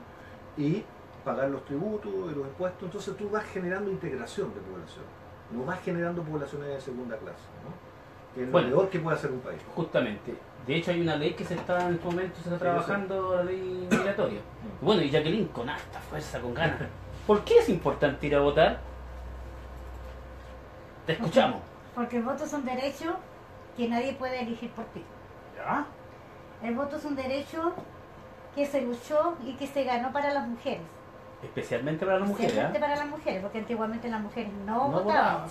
y pagar los tributos y los impuestos. Entonces tú vas generando integración de población, no vas generando poblaciones de segunda clase, ¿no? Que es lo peor que puede hacer un país. Justamente. De hecho hay una ley que en este momento se está trabajando, la ley migratoria. Bueno, y Jacqueline con harta fuerza, con ganas. ¿Por qué es importante ir a votar? Te escuchamos. Porque el voto es un derecho que nadie puede elegir por ti. ¿Ya? El voto es un derecho que se luchó y que se ganó para las mujeres. Especialmente para las mujeres. Especialmente para las mujeres, porque antiguamente las mujeres no votaban. votaban.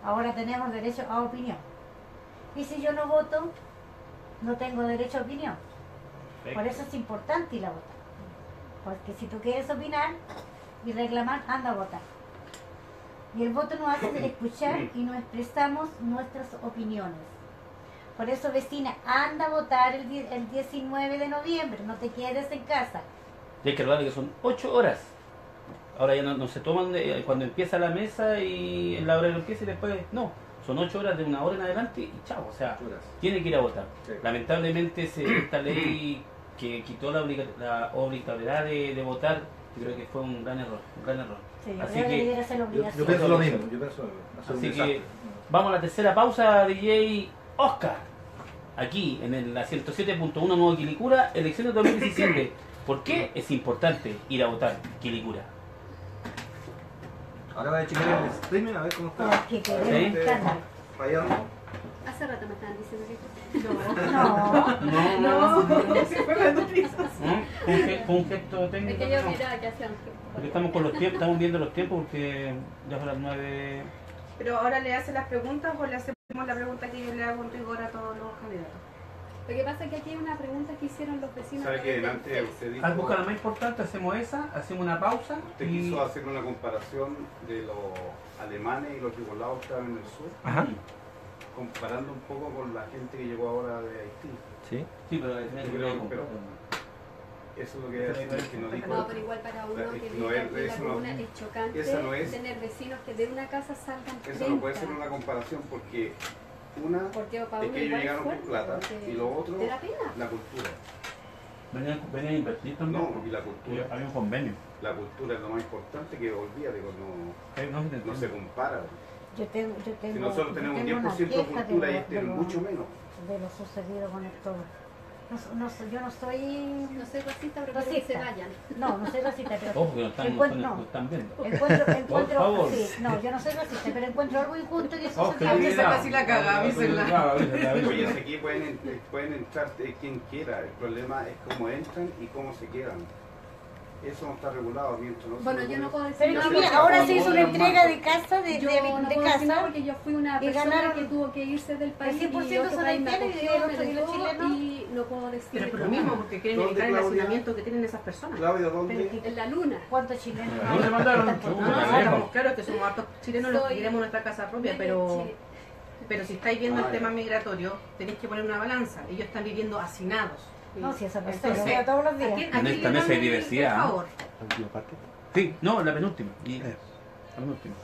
Ahora tenemos derecho a opinión. Y si yo no voto, no tengo derecho a opinión. Por eso es importante ir a votar. Porque si tú quieres opinar y reclamar, anda a votar. Y el voto nos hace escuchar y nos expresamos nuestras opiniones. Por eso, vecina, anda a votar el 19 de noviembre, no te quedes en casa. Y hay que recordar que son 8 horas. Ahora ya no se toman cuando empieza la mesa y en la hora que empieza y después no. Son 8 horas de 1 hora en adelante y chao. O sea, tiene que ir a votar. Sí. Lamentablemente esta ley que quitó la obligatoriedad de votar, yo creo que fue un gran error. Sí, Así creo que debiera ser la obligación. Yo pienso lo mismo, hacer un Así desastre. que vamos a la tercera pausa, DJ Oscar. Aquí en la 107.1 Nuevo Quilicura, elecciones 2017. ¿Por qué es importante ir a votar Quilicura? Ahora voy a checar el streaming a ver cómo está. Porque queremos ¿Sí? estar. Fallando. Hace rato me estaban diciendo que... No, Se fue las noticias. Fue un gesto técnico. Es que yo no. miraba que hacían... Porque estamos con los tiempos, estamos viendo los tiempos porque ya son las 9. Pero ahora le hace las preguntas o le hacemos la pregunta que yo le hago en rigor a todos los candidatos. Lo que pasa es que aquí hay una pregunta que hicieron los vecinos. ¿Sabe que delante de usted dijo, Al buscar la más importante, hacemos esa, hacemos una pausa usted y... quiso hacer una comparación de los alemanes y los yugoslavos que estaban en el sur, Ajá. comparando un poco con la gente que llegó ahora de Haití? Sí. Sí, pero Eso es lo que nos dijo. No, pero igual para uno que No vive es- aquí en la eso no- comuna es chocante esa no es- tener vecinos que de una casa salgan 30. Eso no puede ser una comparación porque una Porque para es uno que ellos igual llegaron con fuerte, plata porque y lo otro, te da pena. la cultura. Venía a invertir también. No, y la cultura. Había un convenio. La cultura es lo más importante que olvídate, no se compara. yo tengo Si nosotros tenemos un yo tengo 10% de una queja cultura y lo- este mucho menos. de lo sucedido con el todo. Yo no soy... No soy racista, pero quiero que Racista. se vayan. No soy racista, pero... Ojo que no están, encuentro- no están viendo. Encuentro, favor. sí, no, yo no soy racista, pero encuentro algo injusto que Oh, sucedió. Hay que saber si la caga, avísenla. Oye, aquí pueden entrar quien quiera, el problema es cómo entran y cómo se quedan. Eso no está regulado mientras no se Bueno, yo regule. no puedo decir Pero nada. mira, ahora se hizo una entrega de casa, de Yo no puedo decir nada casa. porque yo fui una y persona ganaron- que tuvo que irse del país el 100% y otro son país me haitianos y acogió, los me dejó, chilenos. y no puedo decir Pero por lo nada. mismo, porque quieren ¿Dónde, evitar el Claudia? hacinamiento que tienen esas personas. Claudia, ¿dónde? Pero En la luna. ¿Cuántos chilenos ¿A hay? dónde mandaron? Tampoco. Seguro. No, lejos. estamos claros que somos hartos chilenos los que Soy- queremos nuestra casa propia, de pero Chile. si estáis viendo el Ah, tema ya. migratorio, tenéis que poner una balanza. Ellos están viviendo hacinados. No, si esa persona Entonces, lo veo todos los ¿a días. quién- En a quién esta le mesa hay dan diversidad, el ¿ah? favor? La última parte. Sí, no, la penúltima. Y la penúltima.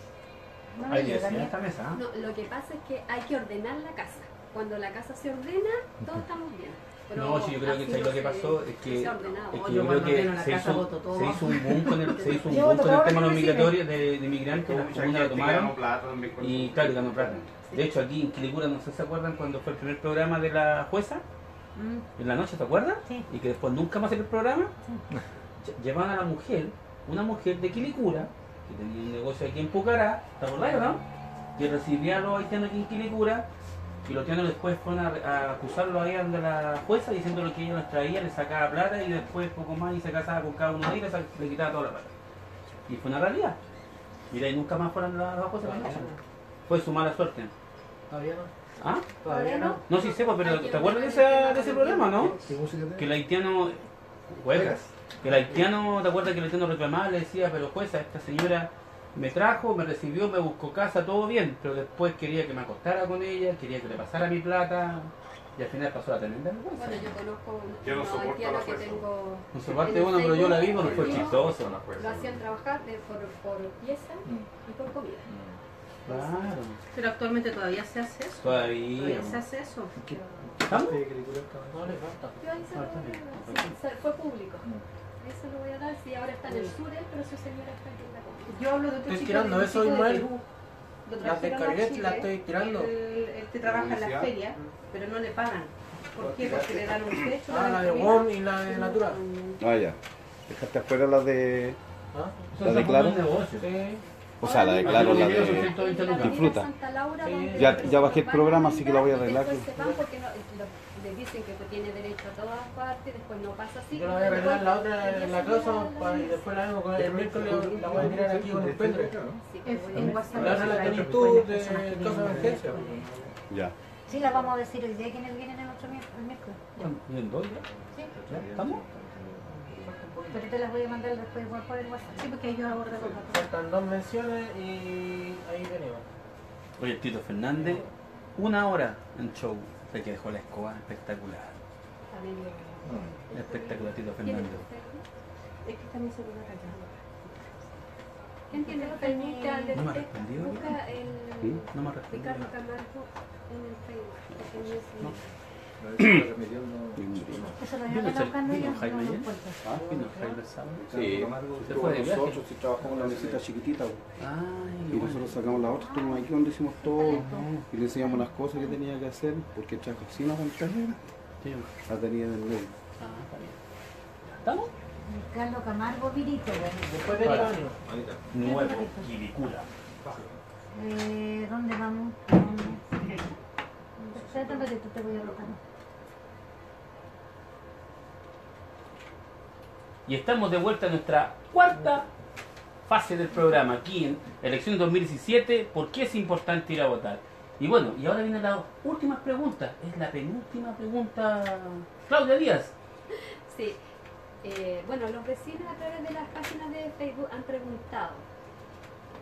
No me Hay llega diversidad en ni- esta mesa. ¿ah? No, lo que pasa es que hay que ordenar la casa. Cuando la casa se ordena, todos estamos bien. Pero No, sí, yo creo que así ¿sabes no lo que se- pasó? Es que, se ha ordenado. es que Yo yo creo cuando que ordeno la se casa voto todo. hizo un boom con el, se hizo un Yo boom voto con el todo tema de lo los que me migratorios, de migrantes, las Mucha comunas la gente que ganó tomaron plata también con y eso. claro, ganó plata. De hecho, aquí en Quilicura, no sé si se acuerdan cuando fue el primer programa de la jueza, en la noche, ¿se acuerdan? Sí. Y que después nunca más salió el programa. Llevaban a la mujer, una mujer de Quilicura, que tenía un negocio aquí en Pucará, ¿te acordás, no? Que recibía a los haitianos aquí en Quilicura, y los haitianos después fueron a acusarlo ahí ante la jueza, diciéndole que ella les traía, les sacaba plata, y después poco más, y se casaba con cada uno de ellos, le quitaba toda la plata. Y fue una realidad. Mira, y nunca más fueron las juezas. Fue su mala suerte. ¿Ah? Todavía no. No, sí sepa, pero Hay que ¿te acuerdas de meter de ese programa, no? ¿Qué música tiene? Que el haitiano... Juegas. Que el haitiano, ¿te acuerdas que el haitiano reclamaba? Le decía, pero jueza, esta señora me trajo, me recibió, me buscó casa, todo bien, pero después quería que me acostara con ella, quería que le pasara mi plata, y al final pasó la tremenda vergüenza. Bueno, yo conozco Yo no una soporto haitiana la que fuerza. tengo. No se parte en el uno, pero yo la vi, Facebook, no fue el primo, chistoso. Lo hacían trabajar por pieza y por comida. Claro, Pero actualmente todavía se hace eso. todavía. Se hace eso. ¿Estamos? ¿Qué película estaba? No le falta. Yo ahí se lo voy a dar, sí, fue público. Eso lo voy a dar, sí, ahora está en el sur, pero su señora está aquí en la comida. Yo hablo de otro Estoy chico tirando de, eso, chico de Ismael. Perú. Lo Las trajeron a descargué, Chile, las estoy tirando. Él te trabaja en la Publicidad. feria, pero no le pagan. ¿Por qué? Porque le dan un techo. Ah, le la dan de comida. WOM y la de Natura. Ah, ya. Dejaste afuera la de... ¿Ah? ¿La de Claro? Sí. O sea, la de Claro, la de... Disfruta. Ya bajé el programa, así que la voy a arreglar. Después se van porque les dicen que tiene derecho a todas partes, después no pasa así. Yo la voy a arreglar la otra en la casa y después la vengo con el miércoles, la voy a tirar aquí con el pendrive. Sí, En WhatsApp. La otra la tenés tú de cosa de emergencia. Ya. Sí, la vamos a decir el día que nos vienen el otro el miércoles. ¿Y en dos ya? Sí, ¿Estamos? pero te las voy a mandar después igual por el WhatsApp. Sí, porque ellos abordan con la Faltan 2 menciones y ahí venimos. Oye, el Tito Fernández, 1 hora en show, de que dejó la escoba espectacular. Espectacular, Tito Fernández. Es que también se puede callar. ¿Quién tiene el Facebook? No me ha respondido. Busca el No me ha respondido. Ricardo Camargo en el Facebook. porque no es- No. Eso lo Vino iban a buscar vino ellos, Jaime no lo ayer. encuentro. Vino Jaime sábado. Sí, Se fue de viaje. nosotros sí trabajamos en la mesita chiquitita. Ay, Y nosotros sacamos la otra, estuvimos aquí donde hicimos todo y le enseñamos las cosas que tenía que hacer, porque esta cocina pantalla Sí. la tenía en el medio. Ah, está bien. ¿Estamos? Ricardo Camargo Virito. Después de Iván. Nuevo, Quilicura. ¿Dónde vamos? ¿Dónde? Espérate un ratito, te voy a buscar. Y estamos de vuelta en nuestra cuarta fase del programa, aquí en Elecciones 2017, ¿por qué es importante ir a votar? Y bueno, y ahora vienen las últimas preguntas, es la penúltima pregunta, Claudia Díaz. Sí. Bueno, los vecinos a través de las páginas de Facebook han preguntado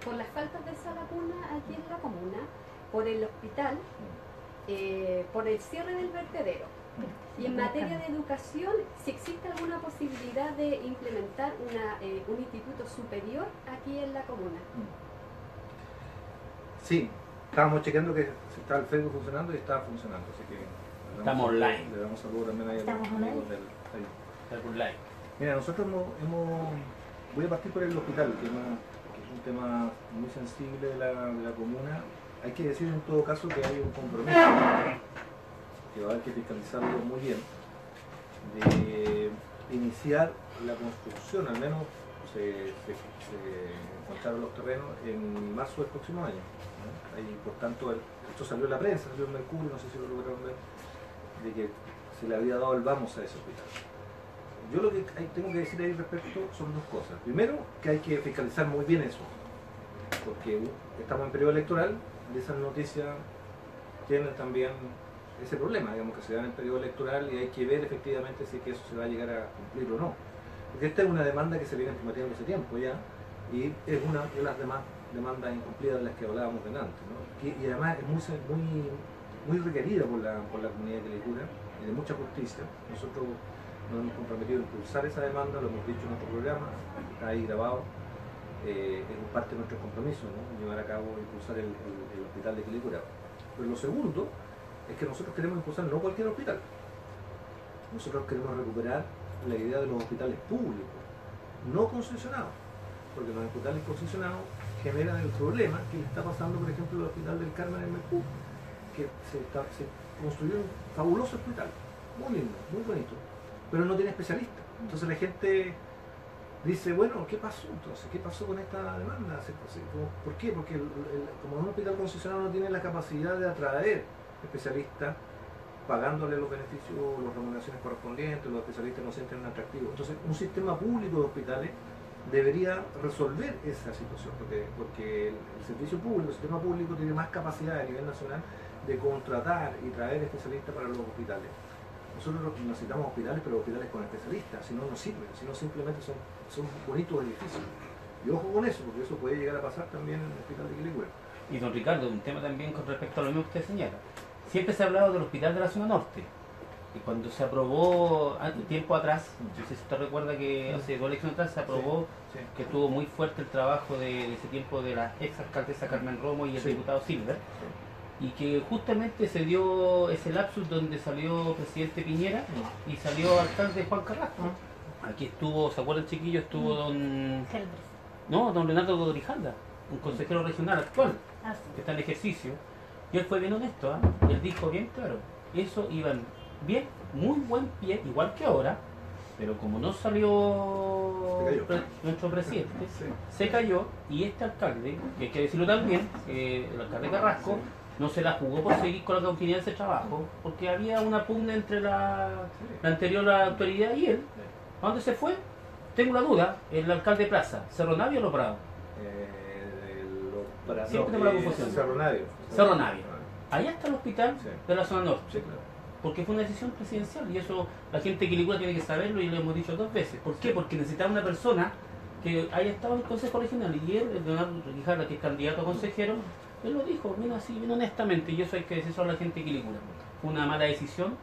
por las faltas de sala cuna aquí en la comuna, por el hospital, por el cierre del vertedero. Y en materia de educación, si existe alguna posibilidad de implementar un instituto superior aquí en la comuna. Sí, estábamos chequeando que estaba el Facebook funcionando y estaba funcionando, así que Estamos online. Le damos saludo también ahí a los Estamos amigos online. del ahí. Facebook Live. Mira, nosotros voy a partir por el hospital, que es un tema muy sensible de la comuna. Hay que decir en todo caso que hay un compromiso, que va a haber que fiscalizarlo muy bien, de iniciar la construcción, al menos se encontraron los terrenos en marzo del próximo año, ¿no? Y por tanto, esto salió en la prensa, salió en Mercurio, no sé si lo lograron ver, de que se le había dado el vamos a ese hospital. Yo lo que tengo que decir ahí respecto son dos cosas. Primero, que hay que fiscalizar muy bien eso, porque estamos en periodo electoral y esas noticias tienen también ese problema, digamos, que se dan en periodo electoral y hay que ver efectivamente si es que eso se va a llegar a cumplir o no. Porque esta es una demanda que se viene prometiendo hace tiempo ya y es una de las demás demandas incumplidas de las que hablábamos delante, ¿no? Y además es muy requerida por la comunidad de Quilicura y de mucha justicia. Nosotros nos hemos comprometido a impulsar esa demanda, lo hemos dicho en nuestro programa, está ahí grabado, es parte de nuestro compromiso, ¿no? Llevar a cabo, impulsar el hospital de Quilicura. Pero lo segundo es que nosotros queremos impulsar no cualquier hospital, nosotros queremos recuperar la idea de los hospitales públicos, no concesionados, porque los hospitales concesionados generan el problema que le está pasando, por ejemplo, al Hospital del Carmen en Mercurio, que se construyó un fabuloso hospital, muy lindo, muy bonito, pero no tiene especialistas. Entonces la gente dice, bueno, ¿qué pasó entonces? ¿Qué pasó con esta demanda? ¿Por qué? Porque como un hospital concesionado no tiene la capacidad de atraer especialistas, pagándole los beneficios, las remuneraciones correspondientes, los especialistas no se sienten atractivos. Entonces un sistema público de hospitales debería resolver esa situación, porque el servicio público, el sistema público tiene más capacidad a nivel nacional de contratar y traer especialistas para los hospitales. Nosotros necesitamos hospitales, pero hospitales con especialistas, si no, no sirven, si no simplemente son bonitos edificios. Y ojo con eso, porque eso puede llegar a pasar también en el hospital de Quilicura. Y don Ricardo, un tema también con respecto a lo mismo que usted señala. Siempre se ha hablado del hospital de la zona norte. Y cuando se aprobó tiempo atrás, no sé si usted recuerda que hace 2 elecciones atrás se aprobó, Sí, sí. que estuvo muy fuerte el trabajo de ese tiempo de la ex alcaldesa Carmen Romo y el Sí. diputado Silver, y que justamente se dio ese lapsus donde salió presidente Piñera y salió alcalde Juan Carrasco. Aquí estuvo, ¿se acuerdan chiquillos? Estuvo don Leonardo Grijalda, un consejero regional actual, que está en ejercicio, y él fue bien honesto, él dijo bien claro, eso iba bien, muy buen pie, igual que ahora, pero como no salió Se cayó. nuestro presidente, Sí. se cayó, y este alcalde, que hay que decirlo también, el alcalde Carrasco, no se la jugó por seguir con la continuidad de ese trabajo, porque había una pugna entre la anterior autoridad y él. ¿A dónde se fue? Tengo la duda, el alcalde de Plaza, Cerro Navia o Los Prados. Siempre tengo la confusión. Cerro Navia. Cerro Navia. Allá está el hospital Sí. de la zona norte, Sí, claro. porque fue una decisión presidencial, y eso la gente de Quilicura tiene que saberlo, y lo hemos dicho 2 veces. ¿Por qué? Porque necesitaba una persona que haya estado en el Consejo Regional, y él, el Leonardo Grijalda, que es candidato a consejero, él lo dijo, bien así, bien honestamente, y eso hay que decirlo a la gente de Quilicura. Fue una mala decisión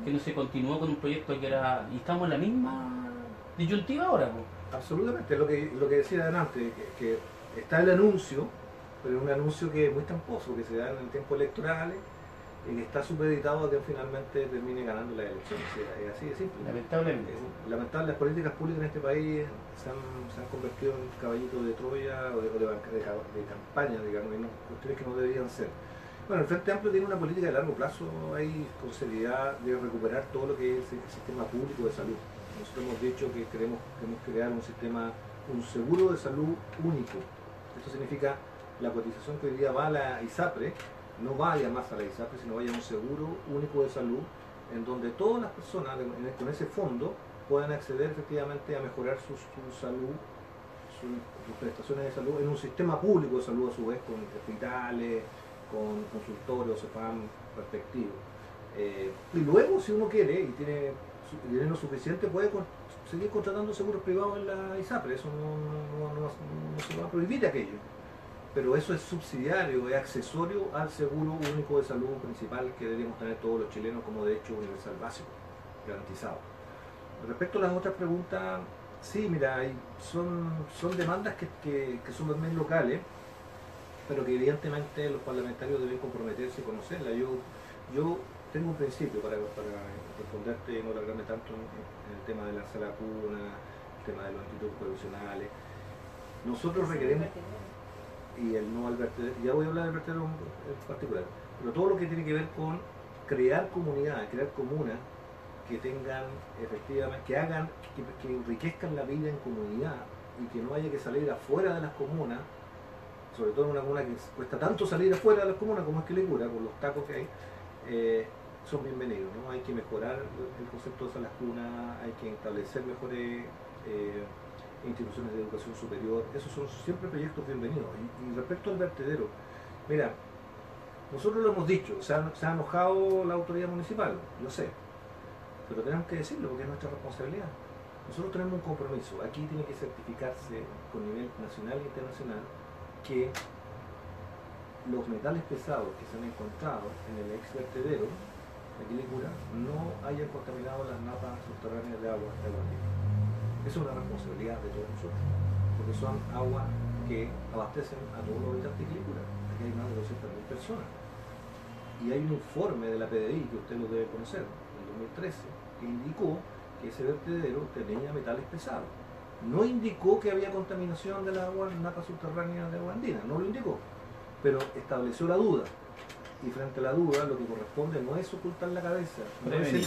que no se continuó con un proyecto que era, y estamos en la misma disyuntiva ahora, pues. Absolutamente, lo que decía adelante, que está el anuncio, pero es un anuncio que es muy tramposo, que se da en tiempos electorales y que está supeditado a que finalmente termine ganando las elecciones. Es así de simple. Lamentablemente. Lamentablemente las políticas públicas en este país se han convertido en caballitos de Troya o de campaña, digamos, y no, cuestiones que no deberían ser. Bueno, el Frente Amplio tiene una política de largo plazo ahí con seriedad de recuperar todo lo que es el sistema público de salud. Nosotros hemos dicho que queremos crear un seguro de salud único. Esto significa la cotización que hoy día va a la ISAPRE, no vaya más a la ISAPRE, sino vaya a un seguro único de salud, en donde todas las personas con ese fondo puedan acceder efectivamente a mejorar su salud, sus prestaciones de salud en un sistema público de salud a su vez, con hospitales, con consultorios, CEPAM respectivos. Y luego, si uno quiere y tiene dinero suficiente, puede seguir contratando seguros privados en la ISAPRE. Eso no se va a prohibir aquello. Pero eso es subsidiario, es accesorio al seguro único de salud principal que deberíamos tener todos los chilenos como derecho universal básico, garantizado. Respecto a las otras preguntas, sí, mira, son demandas que son también locales, pero que evidentemente los parlamentarios deben comprometerse y conocerlas. Yo tengo un principio para responderte y no alargarme tanto en el tema de la sala cuna, el tema de los institutos provisionales. Nosotros requeremos, y el no al vertedero, ya voy a hablar del vertedero en particular, pero todo lo que tiene que ver con crear comunidades, crear comunas que tengan efectivamente, que enriquezcan la vida en comunidad y que no haya que salir afuera de las comunas, sobre todo en una comuna que cuesta tanto salir afuera de las comunas como es Quilicura, con los tacos que hay, son bienvenidos, ¿no? Hay que mejorar el concepto de salas cunas, hay que establecer mejores instituciones de educación superior, esos son siempre proyectos bienvenidos. Y respecto al vertedero, mira, nosotros lo hemos dicho, se ha enojado la autoridad municipal, lo sé, pero tenemos que decirlo porque es nuestra responsabilidad. Nosotros tenemos un compromiso, aquí tiene que certificarse con nivel nacional e internacional que los metales pesados que se han encontrado en el ex vertedero de Quilicura no hayan contaminado las napas subterráneas de agua de Guandina. Es una responsabilidad de todos nosotros, porque son aguas que abastecen a todos los habitantes de Quilicura. Aquí hay más de 200.000 personas. Y hay un informe de la PDI, que usted lo debe conocer, del 2013, que indicó que ese vertedero tenía metales pesados. No indicó que había contaminación del agua en napas subterráneas de agua andina, no lo indicó, pero estableció la duda. Y frente a la duda, lo que corresponde no es ocultar la cabeza,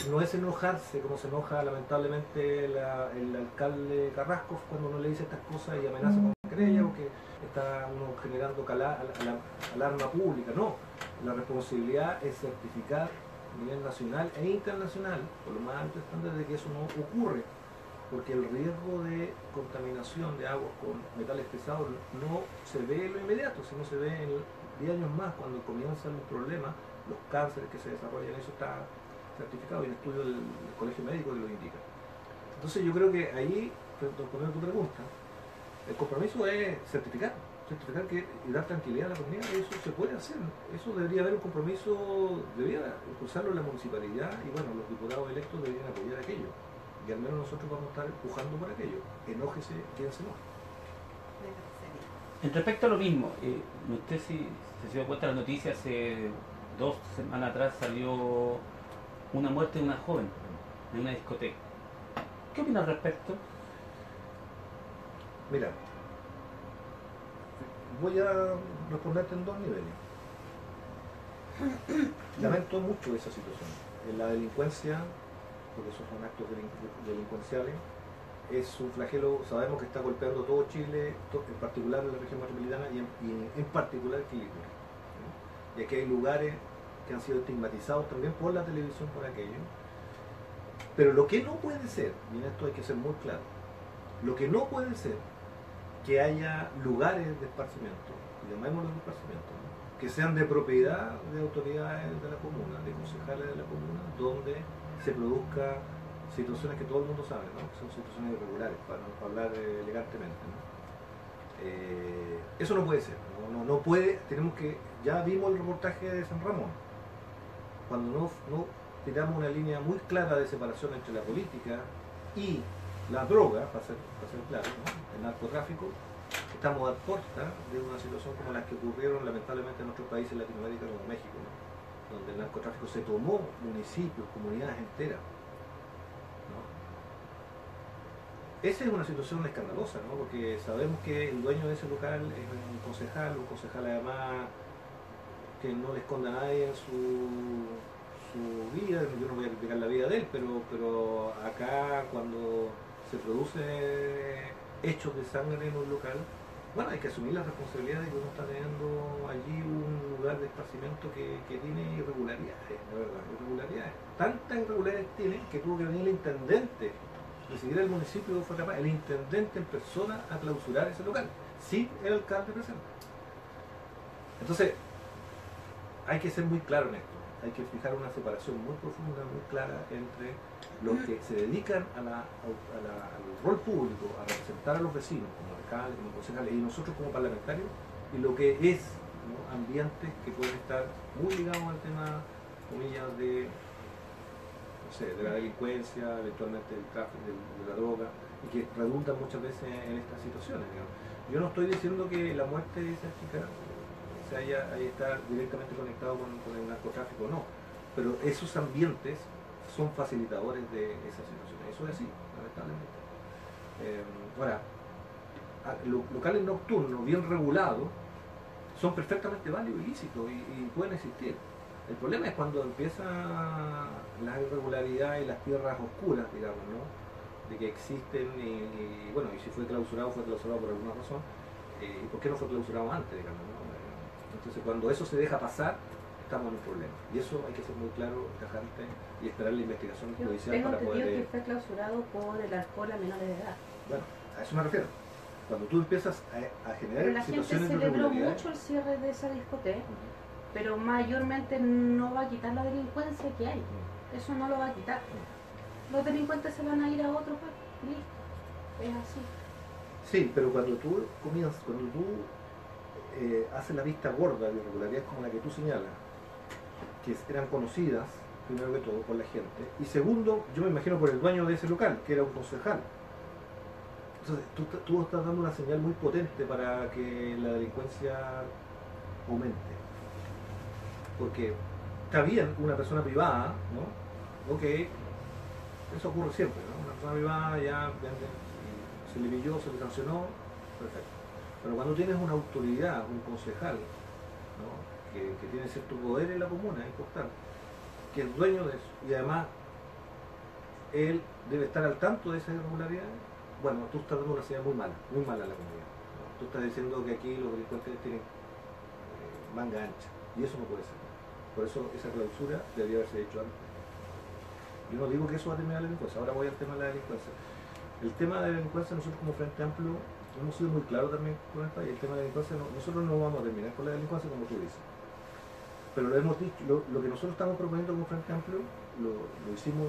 no es enojarse como se enoja lamentablemente el alcalde Carrasco cuando uno le dice estas cosas y amenaza con querella porque está uno generando alarma pública. No, la responsabilidad es certificar a nivel nacional e internacional, por lo más alto estándar, de que eso no ocurre, porque el riesgo de contaminación de aguas con metales pesados no se ve en lo inmediato, sino se ve en 10 años más, cuando comienzan los problemas los cánceres que se desarrollan, eso está certificado, hay un estudio del Colegio Médico que lo indica. Entonces yo creo que ahí, respondiendo a tu pregunta, el compromiso es certificar y dar tranquilidad a la comunidad, eso se puede hacer, eso debería haber un compromiso, debería impulsarlo en la municipalidad y bueno, los diputados electos deberían apoyar aquello, y al menos nosotros vamos a estar empujando por aquello, enójese quien se enoje. En respecto a lo mismo, no sé si se dio cuenta de la noticia, hace 2 semanas atrás salió una muerte de una joven en una discoteca. ¿Qué opinas al respecto? Mira, voy a responderte en 2 niveles. Lamento mucho esa situación. En la delincuencia, porque esos son actos delincuenciales, es un flagelo, sabemos que está golpeando todo Chile, en particular en la región metropolitana y en particular Quilicura. Y aquí hay lugares que han sido estigmatizados también por la televisión por aquello. Pero lo que no puede ser, y en esto hay que ser muy claro, lo que no puede ser que haya lugares de esparcimiento, llamémoslos de esparcimiento, ¿no?, que sean de propiedad de autoridades de la comuna, de concejales de la comuna, donde se produzca situaciones que todo el mundo sabe, ¿no?, que son situaciones irregulares, para hablar elegantemente, ¿no? Eso no puede ser, no puede, tenemos que, ya vimos el reportaje de San Ramón, cuando no tiramos una línea muy clara de separación entre la política y la droga, para ser claro, ¿no?, el narcotráfico, estamos a puerta de una situación como las que ocurrieron lamentablemente en otros países de Latinoamérica como México, ¿no?, donde el narcotráfico se tomó municipios, comunidades enteras, ¿no? Esa es una situación escandalosa, ¿no?, porque sabemos que el dueño de ese local es un concejal además que no le esconde a nadie en su vida, yo no voy a criticar la vida de él, pero acá cuando se producen hechos de sangre en un local, bueno, hay que asumir la responsabilidad de que uno está teniendo allí un lugar de esparcimiento que tiene irregularidades, de verdad, irregularidades. Tantas irregularidades tiene que tuvo que venir el intendente, ni siquiera el municipio fue capaz, el intendente en persona a clausurar ese local, sin el alcalde presente. Entonces, hay que ser muy claro en esto. Hay que fijar una separación muy profunda, muy clara entre los que se dedican al rol público, a representar a los vecinos, como alcaldes, como concejales, y nosotros como parlamentarios, y lo que es, ¿no?, ambientes que pueden estar muy ligados al tema, comillas, de la delincuencia, eventualmente del tráfico, de la droga, y que redundan muchas veces en estas situaciones, digamos. Yo no estoy diciendo que la muerte de esa chica ahí está directamente conectado con el narcotráfico, no, pero esos ambientes son facilitadores de esas situaciones, eso es así, lamentablemente. Ahora, locales nocturnos bien regulados son perfectamente válidos y lícitos y pueden existir. El problema es cuando empiezan las irregularidades y las tierras oscuras, digamos, ¿no?, de que existen y bueno, y si fue clausurado por alguna razón, y por qué no fue clausurado antes, digamos, ¿no? Entonces cuando eso se deja pasar, estamos en un problema. Y eso hay que ser muy claro, tajante, y esperar la investigación judicial para poder... Tengo entendido que fue clausurado por el alcohol a menores de edad. Bueno, a eso me refiero. Cuando tú empiezas a generar pero la gente situaciones de celebró irregularidad, mucho el cierre de esa discoteca, pero mayormente no va a quitar la delincuencia que hay. Eso no lo va a quitar. Los delincuentes se van a ir a otro lugar. Listo. Es así. sí, pero cuando tú haces la vista gorda de irregularidades como la que tú señalas, que eran conocidas, primero que todo, por la gente, y segundo, yo me imagino por el dueño de ese local, que era un concejal. Entonces, tú estás dando una señal muy potente para que la delincuencia aumente. Porque está bien una persona privada, ¿no? Ok, eso ocurre siempre, ¿no? Una persona privada ya se le pilló, se le sancionó, perfecto. Pero cuando tienes una autoridad, un concejal, ¿no?, que tiene cierto poder en la comuna, es importante, que es dueño de eso, y además él debe estar al tanto de esas irregularidades, bueno, tú estás dando una señal muy mala a la comunidad, ¿no? Tú estás diciendo que aquí los delincuentes tienen manga ancha, y eso no puede ser. Por eso esa clausura debería haberse hecho antes. Yo no digo que eso va a terminar la delincuencia, ahora voy al tema de la delincuencia. El tema de la delincuencia, nosotros como Frente Amplio hemos sido muy claros también con el país. El tema de la delincuencia, nosotros no vamos a terminar con la delincuencia como tú dices. pero lo hemos dicho, lo que nosotros estamos proponiendo como Frente Amplio, lo hicimos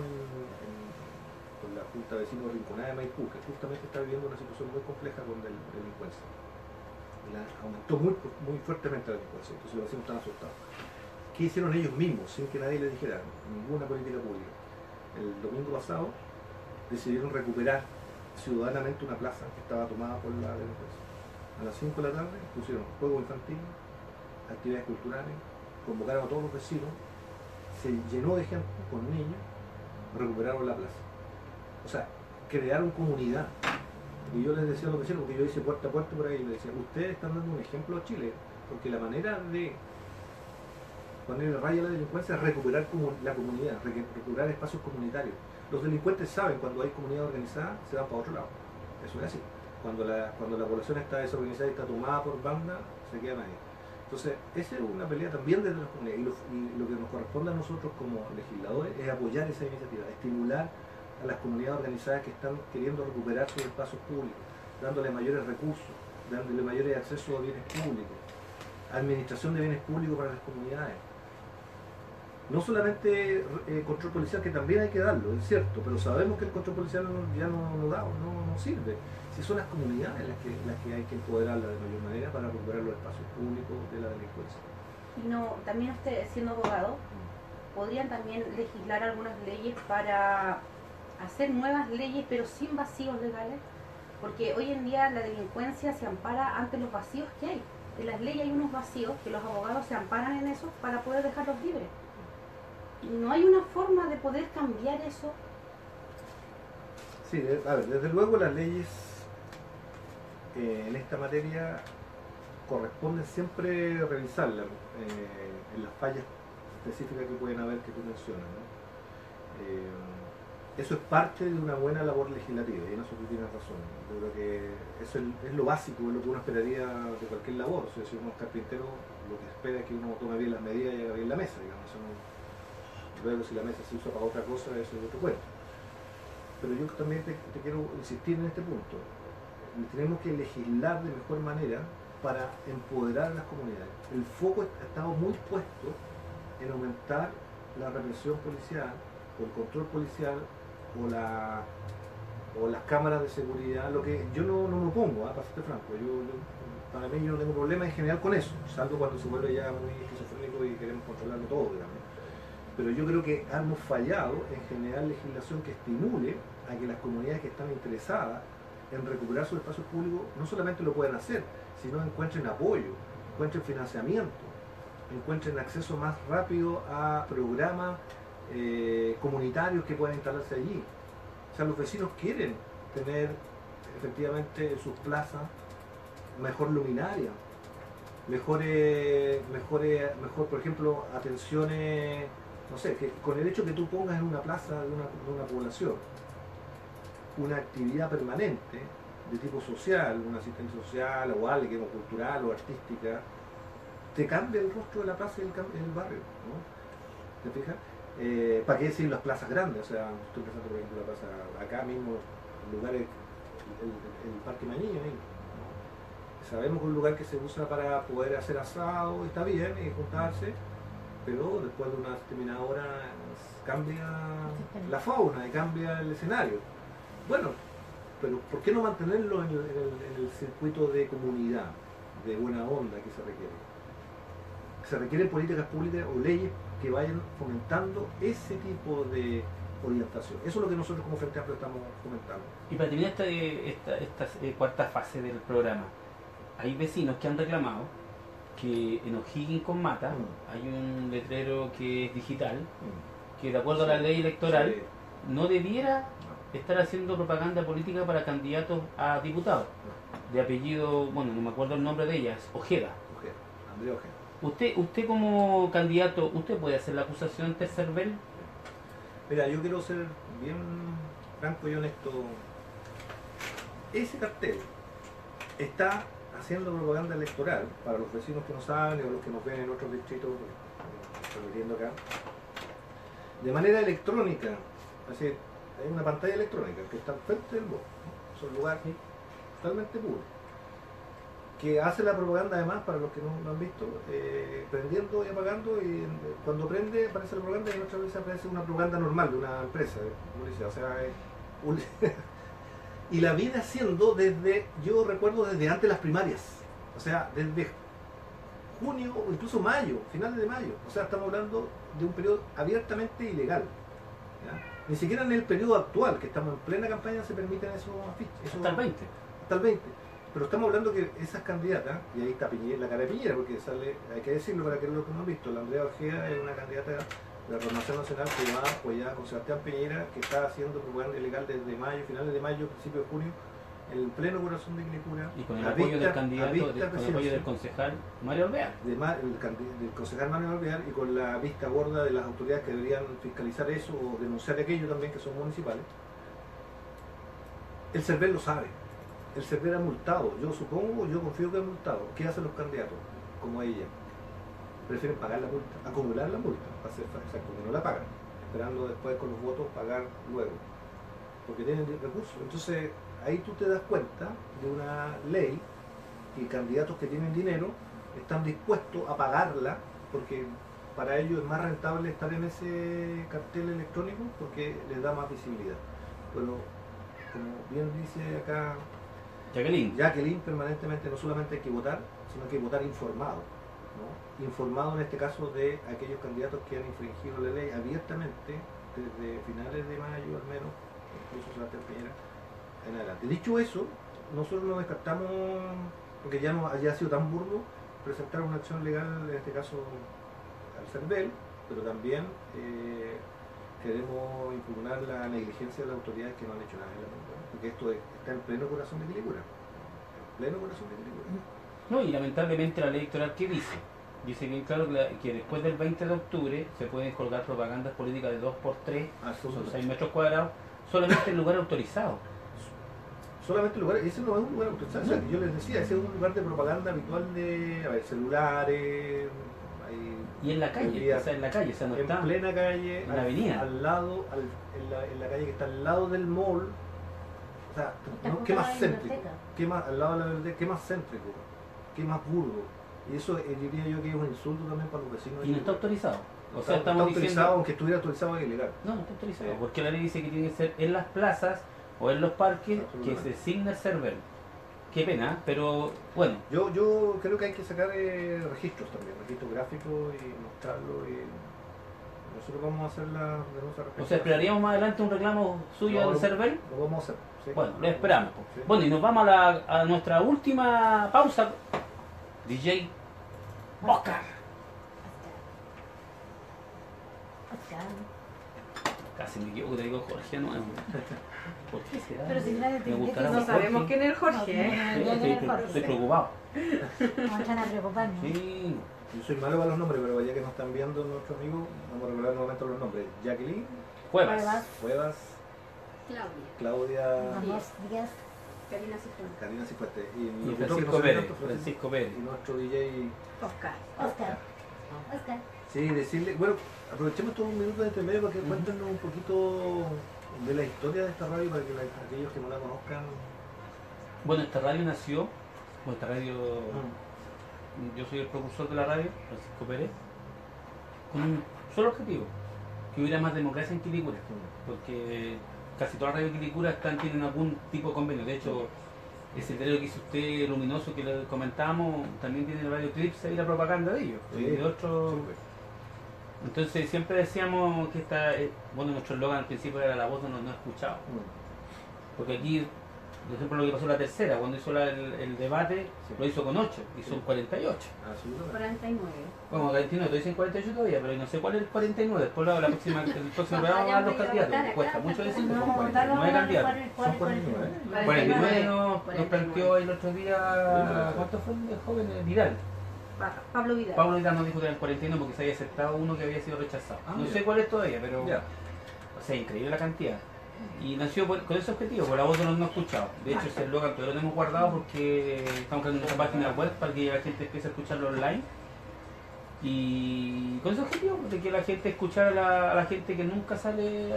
con la Junta de Vecinos Rinconada de Maipú, que justamente está viviendo una situación muy compleja con la delincuencia. Aumentó muy fuertemente la delincuencia, entonces los vecinos están asustados. ¿Qué hicieron ellos mismos, sin que nadie les dijera, ninguna política pública? El domingo pasado decidieron recuperar ciudadanamente una plaza que estaba tomada por la delincuencia. A las 5 de la tarde pusieron juegos infantiles, actividades culturales, convocaron a todos los vecinos, se llenó de gente con niños, recuperaron la plaza. O sea, crearon comunidad. Y yo les decía a los vecinos, porque yo hice puerta a puerta por ahí, les decía, ustedes están dando un ejemplo a Chile, porque la manera de poner raya a la delincuencia es recuperar la comunidad, recuperar espacios comunitarios. Los delincuentes saben cuando hay comunidad organizada, se van para otro lado. Eso es así. Cuando la población está desorganizada y está tomada por banda, se quedan ahí. Entonces, esa es una pelea también desde las comunidades. Y lo que nos corresponde a nosotros como legisladores es apoyar esa iniciativa, estimular a las comunidades organizadas que están queriendo recuperar sus espacios públicos, dándole mayores recursos, dándole mayores accesos a bienes públicos, administración de bienes públicos para las comunidades. No solamente control policial, que también hay que darlo, es cierto, pero sabemos que el control policial ya no sirve. Si son las comunidades las que hay que empoderarlas de mayor manera para recuperar los espacios públicos de la delincuencia. Y no, también usted, siendo abogado, podrían también legislar algunas leyes para hacer nuevas leyes, pero sin vacíos legales, porque hoy en día la delincuencia se ampara ante los vacíos que hay. En las leyes hay unos vacíos que los abogados se amparan en eso para poder dejarlos libres. Y no hay una forma de poder cambiar eso. Sí, a ver, desde luego las leyes en esta materia corresponde siempre revisarlas en las fallas específicas que pueden haber que tú mencionas, ¿no? Eso es parte de una buena labor legislativa, y en eso tú tienes razón. Yo creo que eso es lo básico, es lo que uno esperaría de cualquier labor. O sea, si uno es carpintero, lo que espera es que uno tome bien las medidas y haga bien la mesa, digamos. Luego si la mesa se usa para otra cosa, eso es otro cuento. Pero yo también te quiero insistir en este punto. Tenemos que legislar de mejor manera para empoderar a las comunidades. El foco ha estado muy puesto en aumentar la represión policial, o el control policial, o las cámaras de seguridad, lo que yo no me opongo, para serte franco. Para mí yo no tengo problema en general con eso, salvo cuando se vuelve ya muy esquizofrénico y queremos controlarlo todo, digamos. Pero yo creo que hemos fallado en generar legislación que estimule a que las comunidades que están interesadas en recuperar sus espacios públicos no solamente lo puedan hacer, sino encuentren apoyo, encuentren financiamiento, encuentren acceso más rápido a programas comunitarios que puedan instalarse allí. O sea, los vecinos quieren tener efectivamente en sus plazas mejor luminaria, mejor, por ejemplo, atenciones, no sé, que con el hecho que tú pongas en una plaza de una población una actividad permanente de tipo social, una asistencia social o algo cultural o artística, te cambia el rostro de la plaza y el barrio, ¿no? ¿Te fijas? ¿Para qué decir las plazas grandes? O sea, estoy pensando por ejemplo la plaza acá mismo, lugares, el Parque Mañiño ahí, ¿no? Sabemos que es un lugar que se usa para poder hacer asado, está bien, y juntarse, pero después de una determinada hora cambia la fauna y cambia el escenario. Bueno, pero ¿por qué no mantenerlo en el circuito de comunidad, de buena onda que se requiere? Se requieren políticas públicas o leyes que vayan fomentando ese tipo de orientación. Eso es lo que nosotros como Frente Amplio estamos comentando. Y para terminar esta cuarta fase del programa, hay vecinos que han reclamado que en O'Higgins con Mata hay un letrero que es digital, que de acuerdo a la ley electoral no debiera estar haciendo propaganda política para candidatos a diputados, de apellido, bueno, no me acuerdo el nombre de ellas, Ojeda. Andrés Ojeda. Usted como candidato, ¿usted puede hacer la acusación ante CERVEL? Mira, yo quiero ser bien franco y honesto. Ese cartel está haciendo propaganda electoral para los vecinos que no saben o los que nos ven en otros distritos, repitiendo acá, de manera electrónica. Es decir, hay una pantalla electrónica que está al frente del voto, ¿no? Es un lugar totalmente puro. que hace la propaganda además, para los que no lo han visto, prendiendo y apagando, y cuando prende aparece la propaganda y otra vez aparece una propaganda normal de una empresa, de publicidad, o sea, y la viene haciendo desde, yo recuerdo desde antes de las primarias, o sea, desde junio o incluso mayo, finales de mayo, o sea, estamos hablando de un periodo abiertamente ilegal, ¿ya? Ni siquiera en el periodo actual, que estamos en plena campaña, se permiten esos afiches. Hasta el 20. Hasta el 20. Pero estamos hablando que esas candidatas, y ahí está Piñera, la cara de Piñera, porque sale, hay que decirlo para que lo que no han visto, la Andrea Ojeda es una candidata de la Renovación Nacional que va apoyada con Sebastián Piñera, que está haciendo propaganda ilegal desde mayo, finales de mayo, principio de junio, en el pleno corazón de Quilicura. Y con el apoyo del candidato, con el apoyo del concejal Mario Alvear. Del concejal Mario Alvear, y con la vista gorda de las autoridades que deberían fiscalizar eso o denunciar aquello también, que son municipales. El CERVEL lo sabe. El CERVEL ha multado, yo supongo, yo confío que ha multado. ¿Qué hacen los candidatos como ella? Prefieren pagar la multa, acumular la multa, para ser exacto, que no la pagan, esperando después con los votos pagar luego, porque tienen recursos. Entonces ahí tú te das cuenta de una ley que candidatos que tienen dinero están dispuestos a pagarla, porque para ellos es más rentable estar en ese cartel electrónico porque les da más visibilidad. Bueno, como bien dice acá Jacqueline, permanentemente no solamente hay que votar, sino que hay que votar informado, ¿no? Informado en este caso de aquellos candidatos que han infringido la ley abiertamente desde finales de mayo al menos, incluso Sebastián Piñera en adelante. Dicho eso, nosotros no descartamos, porque ya no haya sido tan burdo, presentar una acción legal, en este caso al CERVEL, pero también queremos impugnar la negligencia de las autoridades que no han hecho nada en la montaña, porque esto está en pleno corazón de Quilicura. En pleno corazón de Quilicura. No, y lamentablemente la ley electoral, ¿qué dice? Dice bien claro que después del 20 de octubre se pueden colgar propagandas políticas de 2x3, son 6 metros cuadrados, solamente en lugar autorizado. Solamente lugar, ese no es un lugar autorizado, o sea, que yo les decía, ese es un lugar de propaganda habitual de celulares. Y en la calle, o sea, no en está plena calle, en la avenida, al lado, en la calle que está al lado del mall, o sea, ¿no? ¿Qué más céntrico? ¿Qué más, al lado de la biblioteca, qué más céntrico? ¿Qué más burdo? Y eso diría yo que es un insulto también para los vecinos. Y no está autorizado. O sea, está autorizado, diciendo, aunque estuviera autorizado, es ilegal. No, no está autorizado, porque la ley dice que tiene que ser en las plazas o en los parques que se designa el CERVEL. Qué pena, pero bueno. Yo creo que hay que sacar registros también, registros gráficos y mostrarlo. Y nosotros vamos a hacer la denuncia respecto. O sea, ¿esperaríamos más adelante un reclamo suyo del CERVEL? Lo vamos a hacer. Sí. Bueno, lo esperamos. Sí. Bueno, y nos vamos a nuestra última pausa. DJ Oscar. Casi me equivoco, te digo Jorge, no. ¿Por qué será? Pero si nadie te Me gustará No más sabemos Jorge. quién es Jorge, ¿eh? Estoy preocupado. No están a preocuparnos. Sí. Yo soy malo para los nombres, pero ya que nos están viendo nuestros amigos, vamos a recordar nuevamente los nombres. Jacqueline, Cuevas. Cuevas, Claudia, Ramos Díaz. Karina Cifuentes y Y locutor que Francisco no se ve Pérez. tanto, Francisco Pérez. y nuestro DJ. Oscar. Sí, decirle, bueno, aprovechemos estos minutos de intermedio para que cuéntenos un poquito de la historia de esta radio para que aquellos que no la conozcan. Bueno, esta radio nació, yo soy el propulsor de la radio, Francisco Pérez, con un solo objetivo, que hubiera más democracia en Quilicura, porque casi todas las radios de Quilicura tienen algún tipo de convenio. De hecho, ese letrero que hizo usted, luminoso, que le comentamos, también tiene Radio Eclipse y la propaganda de ellos, Sí, de otros. sí, pues. Entonces siempre decíamos que bueno, nuestro eslogan al principio era la voz de los no escuchados, porque aquí, por ejemplo, lo que pasó en la tercera, cuando hizo el debate, lo hizo con 8, y son 48. Absolutamente. 49. Bueno, 49, te dicen 48 todavía, pero no sé cuál es el 49. Después el próximo programa vamos a dar los candidatos, me cuesta mucho decirlo, son 49 candidatos. Son 49. 49 nos planteó el otro día, ¿cuánto fue el joven? Vidal. Pablo Vidal. Pablo Vidal nos dijo que eran 49 porque se había aceptado uno que había sido rechazado. No mira. sé cuál es todavía, pero Ya. o sea, increíble la cantidad. Y nació con ese objetivo, por la voz de los no escuchados. De hecho, ese eslogan todavía lo tenemos guardado porque estamos creando una página web para que la gente empiece a escucharlo online. Y con ese objetivo, de que la gente escuchara a la gente que nunca sale.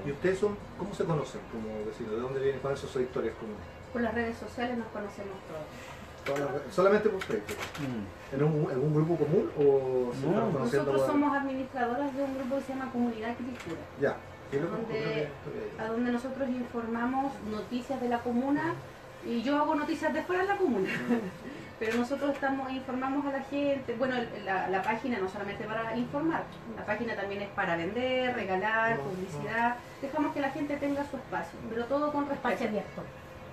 ¿Y ustedes cómo se conocen como vecinos? ¿De dónde vienen? ¿Cuáles son sus historias comunes? Por las redes sociales nos conocemos todos. Solamente por Facebook. ¿En algún grupo común o se están conociendo? Nosotros somos administradoras de un grupo que se llama Comunidad Quilicura. Ya. A donde nosotros informamos noticias de la comuna y yo hago noticias de fuera de la comuna. Pero nosotros informamos a la gente. Bueno, la página no solamente para informar, la página también es para vender, regalar, publicidad. Dejamos que la gente tenga su espacio, pero todo con respeto. Espacio abierto.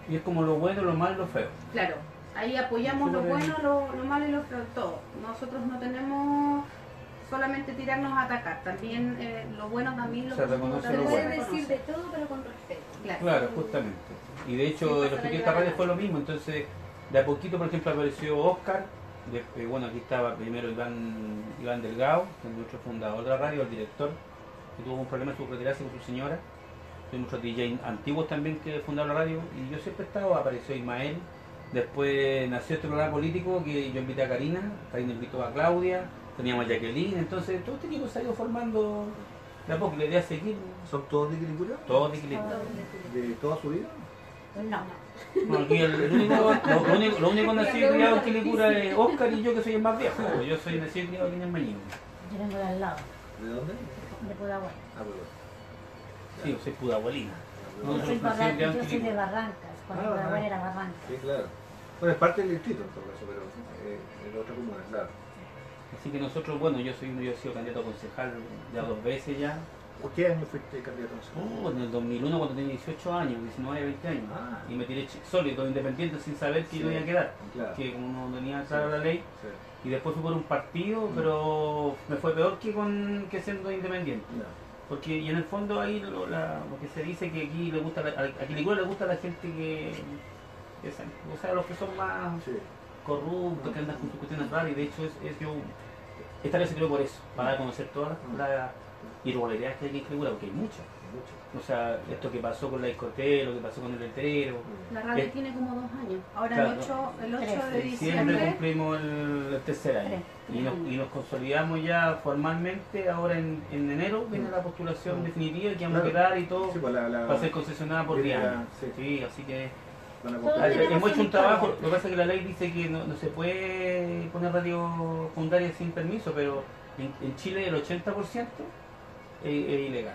Y es como lo bueno, lo malo y lo feo. Claro, ahí apoyamos lo bueno, lo malo y lo feo, todo. Nosotros no tenemos solamente tirarnos a atacar, también lo bueno también lo Se reconoce Se lo puede bueno. decir de todo, pero con respeto. Claro, justamente. Y de hecho, Sí, el pasa objetivo de la esta radio ayuda. fue lo mismo. Entonces, de a poquito, por ejemplo, apareció Oscar. Bueno, aquí estaba primero Iván Delgado, que es nuestro fundador de la radio, el director, que tuvo un problema, tuvo que retirarse con su señora. Tuvimos otros DJ antiguos también que fundaron la radio. Y yo siempre he estado, apareció Ismael. Después nació este programa político que yo invité a Karina invitó a Claudia, teníamos a Jacqueline. Entonces, todo este equipo se ha ido formando de a poco. La idea es seguir. ¿Son todos de Quilicura? Todos de Quilicura. ¿De toda su vida? No. No, aquí lo único nacido y criado en Quilicura es Oscar y yo, que soy el más viejo. Yo soy nacido y criado aquí en el Mañín. Yo vengo de al lado, ¿De dónde? de Pudahuel. Ah, pues. Sí, yo soy pudahuelina. Yo soy, yo soy de Barrancas, cuando Ah, Pudahuel era Barrancas. Sí, claro. Bueno, es parte del distrito en todo caso, pero en otra comuna, claro. Así que nosotros, bueno, yo he sido candidato a concejal ya 2 veces ya. ¿Por qué año fuiste candidato a En el 2001 cuando tenía 18 años, 19, 20 años. Ah. Y me tiré sólido, independiente, sin saber que Sí. yo iba a quedar. Claro. Que como no tenía clara la ley. Sí. Y después fui por un partido, pero me fue peor que siendo independiente. Ya. Porque y en el fondo ahí lo que se dice que aquí le gusta a Quilicura le gusta a la gente o sea, los que son más Sí. corruptos, que andan con sus cuestiones raras, y de hecho esta vez se creó por eso, para dar a conocer todas las irregularidades que hay aquí en Quilicura, porque hay muchas. O sea, esto que pasó con la discoteca, lo que pasó con el letrero. La radio Eh, tiene como 2 años. Ahora claro, el 8 de En diciembre diciembre. cumplimos el 3er año. Y nos consolidamos ya formalmente. Ahora en enero viene la postulación definitiva que vamos a Claro. quedar y todo Sí, pues para ser concesionada por viene 10 la- años. sí. Sí, así que Van a Todos comprar. tenemos hemos hecho un una historia. trabajo. Lo que pasa es que la ley dice que no se puede poner radio secundaria sin permiso, pero en Chile el 80% es ilegal.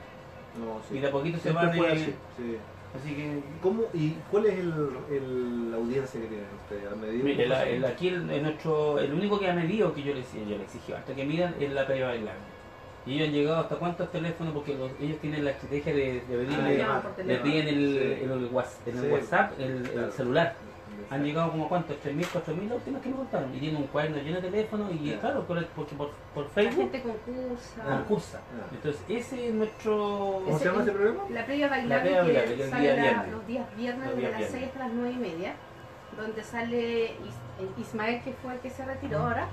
No, sí. Y de a poquito se Siempre van. fue así, sí. Así que ¿Cómo y cuál es la audiencia que tienen ustedes? ¿Han medido? mire, aquí el único que ha medido, que yo le exigí hasta que midan, es la previa bailable. Y ellos han llegado hasta cuántos teléfonos, porque ellos tienen la estrategia de pedirle, llaman por le teléfono. piden Sí. el Sí. WhatsApp, el Claro. celular. Han llegado como cuántos, 3.000, 4.000 las últimas que me contaron. Y tienen un cuaderno lleno de teléfonos y Ya. claro, porque por La Facebook gente concursa. concursa. Ah. Entonces ese es nuestro... ¿Cómo se llama ese programa? La previa bailable previa bailable, que el sale día viernes. los días viernes Los de días las viernes. 6 hasta las 9:30, donde sale Ismael, que fue el que se retiró ahora,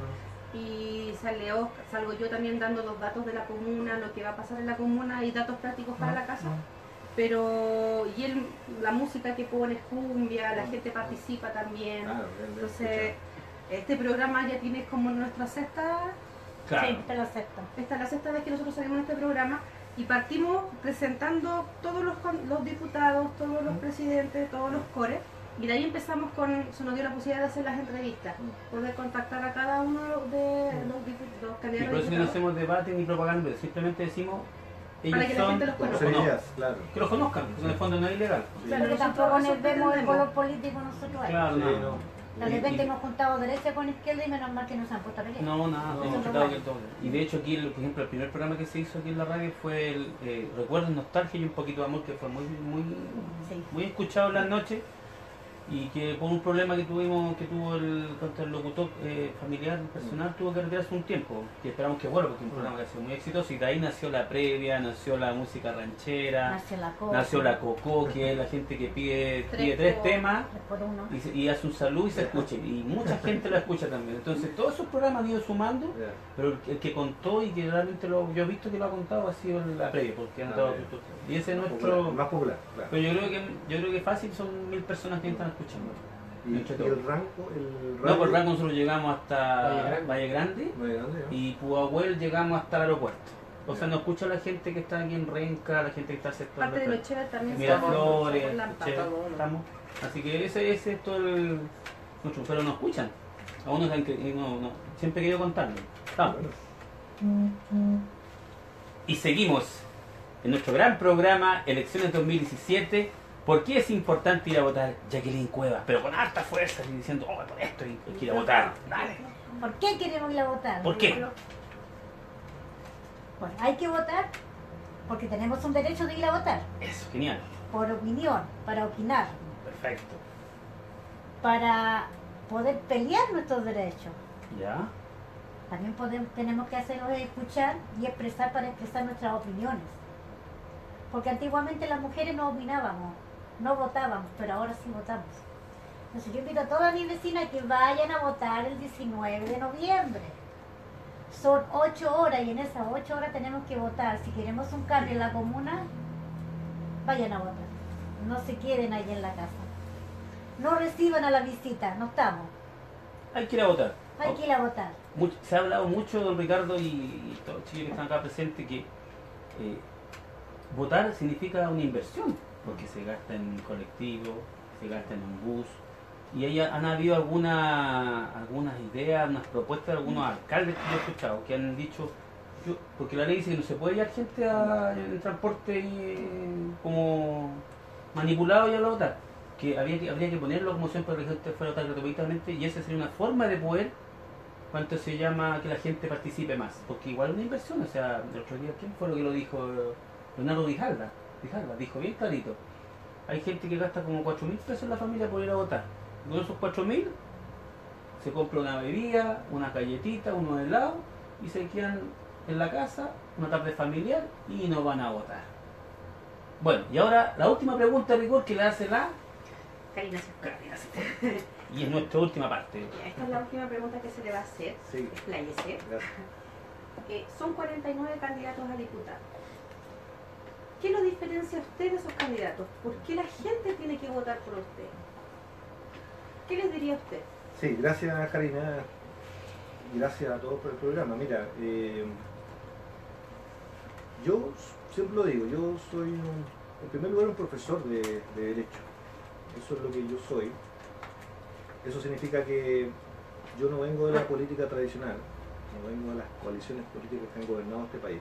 y salgo yo también dando los datos de la comuna, lo que va a pasar en la comuna y datos prácticos para la casa. Pero, la música que pone es cumbia, la gente participa también. Claro, bien, bien, Entonces, este programa ya tiene como nuestra sexta. Claro. Sí, te lo acepto. Esta es la sexta vez que nosotros salimos en este programa y partimos presentando todos los diputados, todos los presidentes, todos los cores. Y de ahí empezamos se nos dio la posibilidad de hacer las entrevistas, poder contactar a cada uno de los Y candidatos. por eso que no diputados. hacemos debate ni propaganda, pero simplemente decimos ellos Para que la son, gente los Bueno, conozca. serías, claro. que los conozcan, porque en el fondo no es ilegal. Claro, Porque nosotros tampoco eso nos vemos el pretendemos. color político nosotros ahí. Claro, Sí, no. no. De repente hemos juntado derecha con izquierda y menos mal que no se han puesto a pelear. No, nada, No, hemos eso tratado no que todo. Y de hecho aquí, por ejemplo, el primer programa que se hizo aquí en la radio fue el Recuerdos, Nostalgia y un poquito de amor, que fue muy Sí. muy escuchado en las noches, y que por un problema que tuvo contra el locutor familiar personal, tuvo que retirarse un tiempo, que esperamos que vuelva, porque es un programa que ha sido muy exitoso, y de ahí nació la previa, nació la música ranchera, Nació la cosa. nació la cocó, que es la gente que pide tres por- temas 3x1. y hace un saludo y se escucha, y mucha gente la escucha también. Entonces todos esos programas han ido sumando, Ya. pero el que contó y que realmente yo he visto que lo ha contado ha sido la previa, porque han Ah, dado bien. y ese es Popular, nuestro. más popular, claro. Pero yo creo que fácil son 1.000 personas que están escuchando. ¿Y entre el todos. rango? No, por rango nosotros llegamos hasta Valle Valle Grande No hay grande, ¿no? y Pudahuel llegamos hasta el aeropuerto. O sea, nos escucha la gente que está aquí en Renca, la gente que está al sector Parte de de los chéveres también Miraflores, estamos por Lampa. estamos. Así que ese es todo nuestros usuarios no escuchan. A uno siempre he querido contarlo. Vamos. Y seguimos en nuestro gran programa Elecciones 2017. ¿Por qué es importante ir a votar? Jacqueline Cuevas, pero con harta fuerza y diciendo, oh, por esto hay que ir a votar. Dale. ¿Por qué queremos ir a votar? ¿Por qué? Bueno, hay que votar porque tenemos un derecho de ir a votar. Eso, genial. Por opinión, para opinar, Perfecto. para poder pelear nuestros derechos. ¿Ya? También tenemos que hacernos escuchar y expresar para expresar nuestras opiniones. Porque antiguamente las mujeres no opinábamos, no votábamos, pero ahora sí votamos. Entonces yo invito a todas mis vecinas que vayan a votar el 19 de noviembre. Son 8 horas y en esas 8 horas tenemos que votar. Si queremos un cambio en la comuna, vayan a votar. No se queden ahí en la casa. No reciban a la visita, no estamos. Hay que ir a votar. Hay que ir a votar. Se ha hablado mucho, don Ricardo, y todos los chicos que están acá presentes, que votar significa una inversión, porque se gasta en colectivo, se gasta en un bus. Y ahí han habido algunas ideas, unas propuestas de algunos alcaldes que yo he escuchado, que han dicho, porque la ley dice que no se puede llevar gente en transporte como manipulado y a votar, que habría que ponerlo como siempre para que la gente fuera a votar gratuitamente, y esa sería una forma de poder, ¿cuánto se llama? Que la gente participe más, porque igual es una inversión. O sea, el otro día, ¿quién fue lo que lo dijo? Leonardo Grijalva dijo bien clarito, hay gente que gasta como 4.000 pesos en la familia por ir a votar. Con esos 4.000 se compra una bebida, una galletita, unos helados y se quedan en la casa, una tarde familiar, y no van a votar. Bueno, y ahora la última pregunta, rigor, que le hace la Karina. y es nuestra última parte. Esta es la última pregunta que se le va a hacer. Sí. Expláyese. Gracias. Son 49 candidatos a diputado. ¿Qué lo diferencia a usted de esos candidatos? ¿Por qué la gente tiene que votar por usted? ¿Qué les diría a usted? Sí, gracias Karina, gracias a todos por el programa. Mira, yo siempre lo digo, yo soy en primer lugar un profesor de Derecho, eso es lo que yo soy. Eso significa que yo no vengo de la política tradicional, no vengo de las coaliciones políticas que han gobernado este país.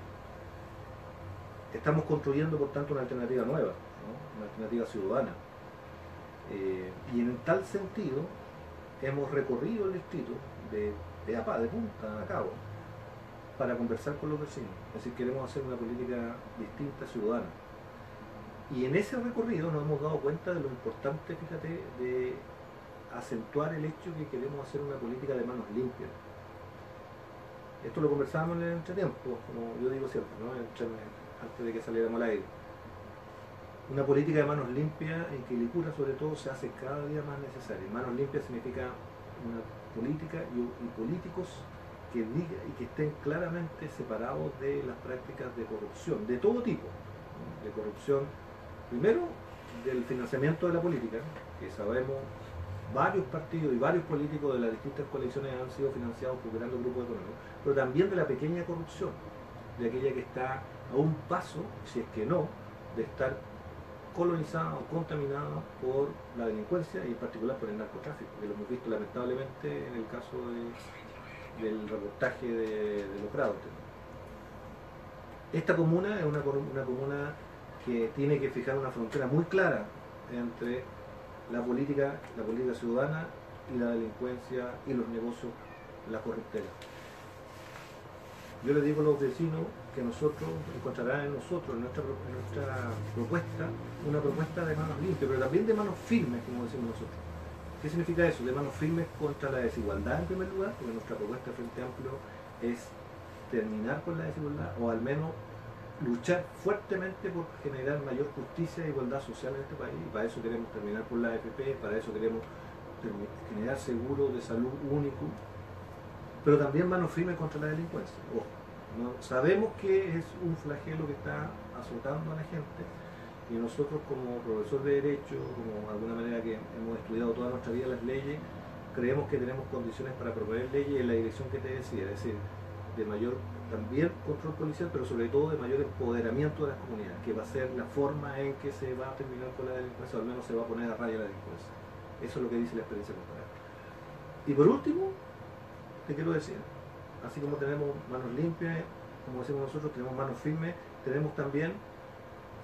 Estamos construyendo, por tanto, una alternativa nueva, ¿no? Una alternativa ciudadana. Y en tal sentido hemos recorrido el distrito de punta a cabo para conversar con los vecinos. Es decir, queremos hacer una política distinta, ciudadana. Y en ese recorrido nos hemos dado cuenta de lo importante, fíjate, de acentuar el hecho que queremos hacer una política de manos limpias. Esto lo conversábamos en el entretiempo, como yo digo siempre, ¿no? Antes de que saliéramos al aire. Una política de manos limpias en Quilicura sobre todo se hace cada día más necesaria. Manos limpias significa una política y políticos que digan y que estén claramente separados de las prácticas de corrupción, de todo tipo, ¿no? De corrupción, primero del financiamiento de la política, que sabemos varios partidos y varios políticos de las distintas coaliciones han sido financiados por grandes grupos económicos, pero también de la pequeña corrupción, de aquella que está a un paso, si es que no, de estar colonizada o contaminada por la delincuencia y en particular por el narcotráfico, que lo hemos visto lamentablemente en el caso del reportaje de Los Prados. Esta comuna es una comuna que tiene que fijar una frontera muy clara entre la política ciudadana y la delincuencia y los negocios, la corruptela. Yo les digo a los vecinos que nosotros encontrarán en nosotros, en nuestra propuesta, una propuesta de manos limpias, pero también de manos firmes, como decimos nosotros. ¿Qué significa eso? De manos firmes contra la desigualdad en primer lugar, porque nuestra propuesta de Frente Amplio es terminar con la desigualdad, o al menos luchar fuertemente por generar mayor justicia e igualdad social en este país, y para eso queremos terminar por la AFP, para eso queremos generar seguro de salud único, pero también manos firmes contra la delincuencia. Ojo, ¿no? Sabemos que es un flagelo que está azotando a la gente, y nosotros como profesor de Derecho, como de alguna manera que hemos estudiado toda nuestra vida las leyes, creemos que tenemos condiciones para proponer leyes en la dirección que te decía, es decir, de mayor también control policial, pero sobre todo de mayor empoderamiento de las comunidades, que va a ser la forma en que se va a terminar con la delincuencia, o al menos se va a poner a raya la delincuencia. Eso es lo que dice la experiencia comparada. Y por último, te quiero decir, así como tenemos manos limpias, como decimos nosotros, tenemos manos firmes, tenemos también,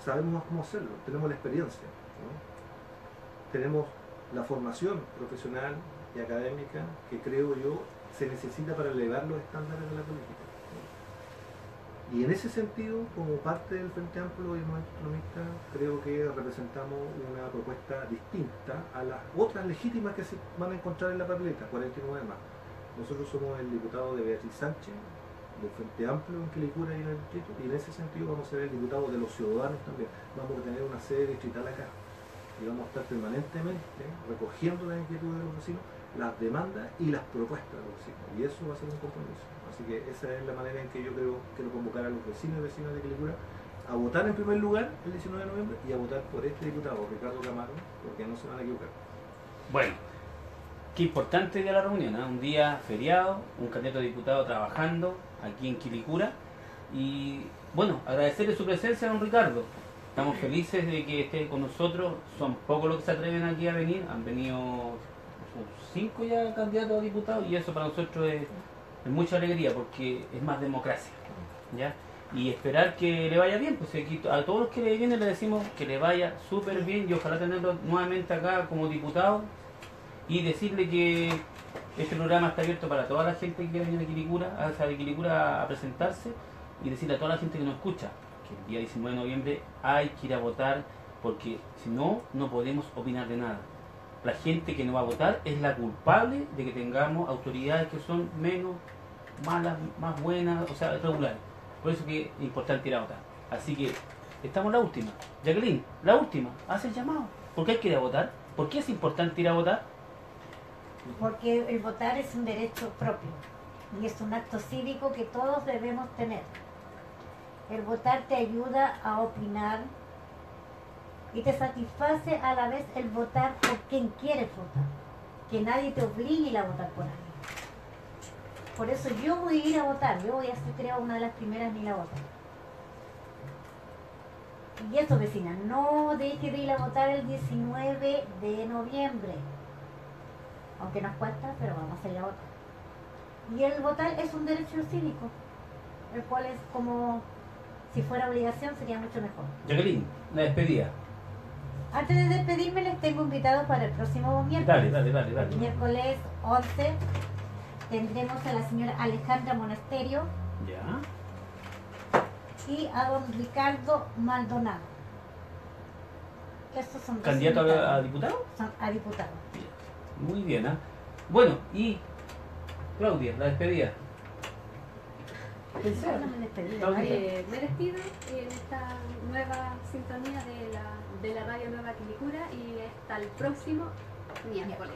sabemos cómo hacerlo, tenemos la experiencia, ¿no? Tenemos la formación profesional y académica que creo yo se necesita para elevar los estándares de la política, ¿no? Y en ese sentido, como parte del Frente Amplio y Movimiento Autonomista, creo que representamos una propuesta distinta a las otras legítimas que se van a encontrar en la papeleta, 49 más. Nosotros somos el diputado de Beatriz Sánchez, del Frente Amplio en Quilicura y en el distrito, y en ese sentido vamos a ser el diputado de los ciudadanos también. Vamos a tener una sede distrital acá y vamos a estar permanentemente recogiendo las inquietudes de los vecinos, las demandas y las propuestas de los vecinos, y eso va a ser un compromiso. Así que esa es la manera en que yo quiero convocar a los vecinos y vecinas de Quilicura a votar en primer lugar el 19 de noviembre y a votar por este diputado, Ricardo Camaro, porque no se van a equivocar. Bueno, qué importante día la reunión, ¿eh? Un día feriado, un candidato a diputado trabajando aquí en Quilicura. Y bueno, agradecerle su presencia a don Ricardo. Estamos felices de que esté con nosotros. Son pocos los que se atreven aquí a venir. Han venido 5 ya candidatos a diputados y eso para nosotros es mucha alegría porque es más democracia, ¿ya? Y esperar que le vaya bien, pues aquí a todos los que le vienen le decimos que le vaya súper bien y ojalá tenerlo nuevamente acá como diputado y decirle que este programa está abierto para toda la gente que quiera venir de Quilicura a presentarse y decirle a toda la gente que nos escucha que el día 19 de noviembre hay que ir a votar porque si no, no podemos opinar de nada. La gente que no va a votar es la culpable de que tengamos autoridades que son menos malas, más buenas, o sea, regulares. Por eso que es importante ir a votar. Así que estamos la última. Jacqueline, la última, haz el llamado. ¿Por qué hay que ir a votar? ¿Por qué es importante ir a votar? Porque el votar es un derecho propio y es un acto cívico que todos debemos tener. El votar te ayuda a opinar y te satisface a la vez el votar por quien quieres votar. Que nadie te obligue a ir a votar por alguien. Por eso yo voy a ir a votar. Yo voy a ser, creo, una de las primeras en ir a votar. Y eso, vecinas, no deje de ir a votar el 19 de noviembre. Aunque nos cuesta, pero vamos a ir a votar. Y el votar es un derecho cívico, el cual es como si fuera obligación, sería mucho mejor. Jacqueline, la despedida. Antes de despedirme, les tengo invitados para el próximo miércoles. Dale. El miércoles 11 tendremos a la señora Alejandra Monasterio Ya. y a don Ricardo Maldonado. Estos son dos ¿Candidato invitados. a diputado? Son a diputado. Muy bien, ¿ah? Bueno, y Claudia, la despedida. No me despedí, Claudia. María. Me despido en esta nueva sintonía de la Radio Nueva Quilicura y hasta el próximo miércoles.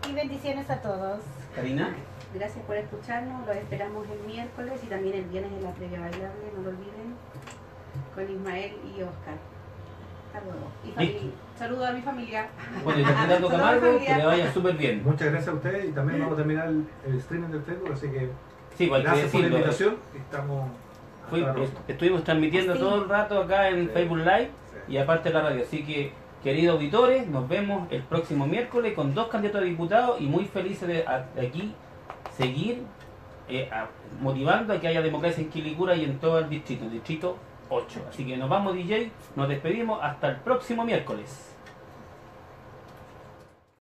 Y bendiciones a todos. Karina. Gracias por escucharnos, los esperamos el miércoles y también el viernes en la previa bailable, no lo olviden, con Ismael y Oscar. Hasta luego. Y Listo. saludo a mi familia. Bueno, y Ricardo Saludos, Camargo, que familia. le vaya súper bien. Muchas gracias a ustedes y también vamos a terminar el streaming del Facebook, así que Sí, pues hay que gracias por la decirlo. invitación. Estamos Estuvimos transmitiendo Sí. todo el rato acá en Sí. Facebook Live Sí. y aparte de la radio. Así que, queridos auditores, nos vemos el próximo miércoles con 2 candidatos a diputados y muy felices de aquí seguir motivando a que haya democracia en Quilicura y en todo el distrito 8. Así que nos vamos, DJ, nos despedimos hasta el próximo miércoles.